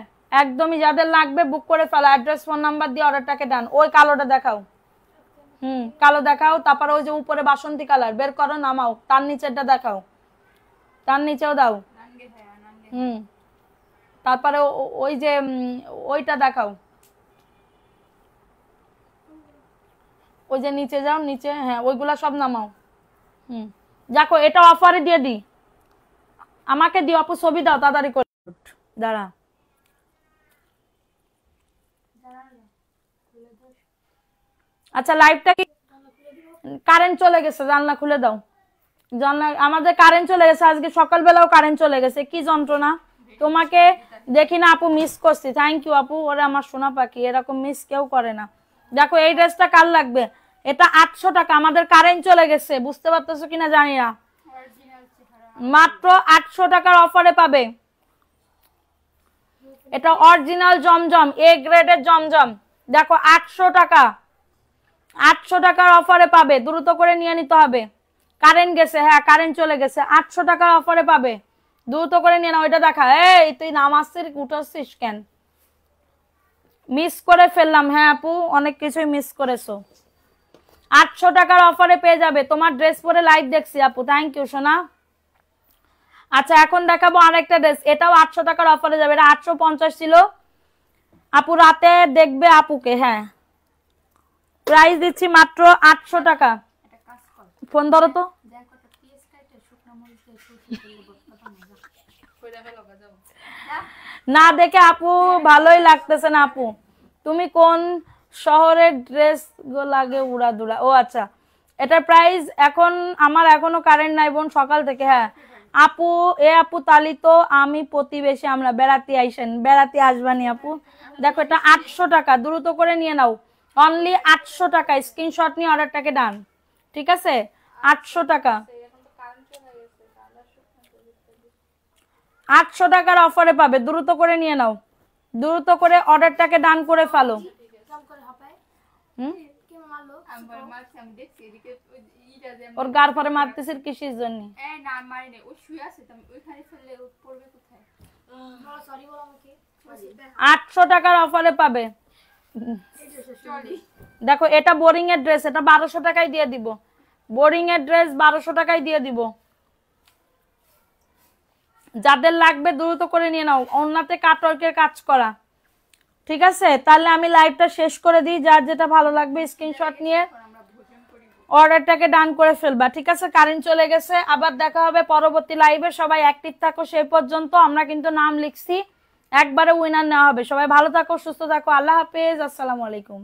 একদমই, যাদের লাগবে বুক করে ফেলো। অ্যাড্রেস ফোন নাম্বার দিয়ে অর্ডারটাকে ডান। ওই কালোটা দেখাও। কালো দেখাও। তারপরে ওই যে উপরে বাসন্তী কালার বের করো, নামাও। তার নিচেরটা দেখাও, তার নিচেও দাও। নাঙ্গে হ্যাঁ নাঙ্গে। তারপরে ওই যে ওইটা দেখাও, ওই যে নিচে যাও, নিচে, হ্যাঁ ওইগুলা সব নামাও। দেখো এটা অফারে দিয়ে দি, আমাকে দিও আপু, ছবি দাও তাড়াতাড়ি করে। দাঁড়া, আচ্ছা লাইভটা কি কারেন্ট চলে গেছে? জানলা খুলে দাও। জানলা, আমাদের কারেন্ট চলে গেছে, আজকে সকালবেলাও কারেন্ট চলে গেছে, কি যন্ত্রণা। তোমাকে দেখি না আপু, মিস করছি। থ্যাংক ইউ আপু, ওরে আমার সোনা পাখি, এরকম মিস কেউ করে না। দেখো এই ড্রেসটা কার লাগবে, এটা 800 টাকা। আমাদের কারেন্ট চলে গেছে, বুঝতে পারতেছো কিনা জানি না। মাত্র 800 টাকার অফারে পাবে। এটা অরিজিনাল জমজম, এ গ্রেডের জমজম। দেখো 800 টাকা, 800 টাকার অফারে পাবে। দ্রুত করে নিয়ে নিতে হবে। কারেন্ট গেছে, হ্যাঁ কারেন্ট চলে গেছে। 800 টাকার অফারে পাবে, দ্রুত করে নিয়ে নাও। ওইটা দেখা। এই তুই নামাজের উঠাচ্ছিস কেন? মিস করে ফেললাম। হ্যাঁ আপু অনেক কিছুই মিস করেছো। 800 টাকার অফারে পেয়ে যাবে। তোমার ড্রেস পরে লাইভ দেখছি আপু, থ্যাংক ইউ সোনা। আচ্ছা এখন দেখাবো আরেকটা ড্রেস, এটাও 800 টাকার অফারে যাবে। এটা 850 ছিল আপু, রাতে দেখবে আপুকে। হ্যাঁ প্রাইস দিচ্ছি মাত্র 800 টাকা। ফোন ধরো তো। না দেখে আপু ভালোই লাগতেছে না। আপু তুমি কোন শহরের ড্রেস লাগে উড়া দুরা? ও আচ্ছা, এটার প্রাইস এখন আমার এখনো কারেন্ট নাই বোন, সকাল থেকে। হ্যাঁ আপু, এ আপু তালি তো আমি প্রতিবেশী, আমরা বেড়াতে আইসেন, বেড়াতে আসবানি আপু। দেখো এটা 800 টাকা, দ্রুত করে নিয়ে নাও। অনলি 800 টাকা, স্ক্রিনশট নিয়ে অর্ডারটাকে ডান। ঠিক আছে 800 টাকা। 800 টাকার অফারে পাবে, দ্রুত করে নিয়ে নাও। দ্রুত করে অর্ডারটাকে ডান করে ফেলো। ওর গার পরে মারতেছিস কিসের জন্য? না মারিনি, ও শুয়ে আছে, ওইখানে ফেললে পড়বে কোথায়? সরি বলো আমাকে। 800 টাকার অফারে পাবে। চলি দেখো এটা বোরিং এর ড্রেস, এটা 1200 টাকায় দিয়ে দিব। বোরিং এর ড্রেস 1200 টাকায় দিয়ে দিব। যাদের লাগবে দ্রুত করে নিয়ে নাও, ওন্নাতে কাটওয়ার্কের কাজ করা। ঠিক আছে, তাহলে আমি লাইভটা শেষ করে দিই। যার যেটা ভালো লাগবে স্ক্রিনশট নিয়ে আমরা ভোজন করি। অর্ডারটাকে ডান করে ফেলবা। ঠিক আছে, কারেন্ট চলে গেছে, আবার দেখা হবে পরবর্তী লাইভে। সবাই অ্যাক্টিভ থাকো সেই পর্যন্ত। আমরা কিন্তু নাম লিখছি, একবারে উইনার নেওয়া হবে। সবাই ভালো থাকো, সুস্থ থাকো, আল্লাহ হাফেজ, আসসালামু আলাইকুম।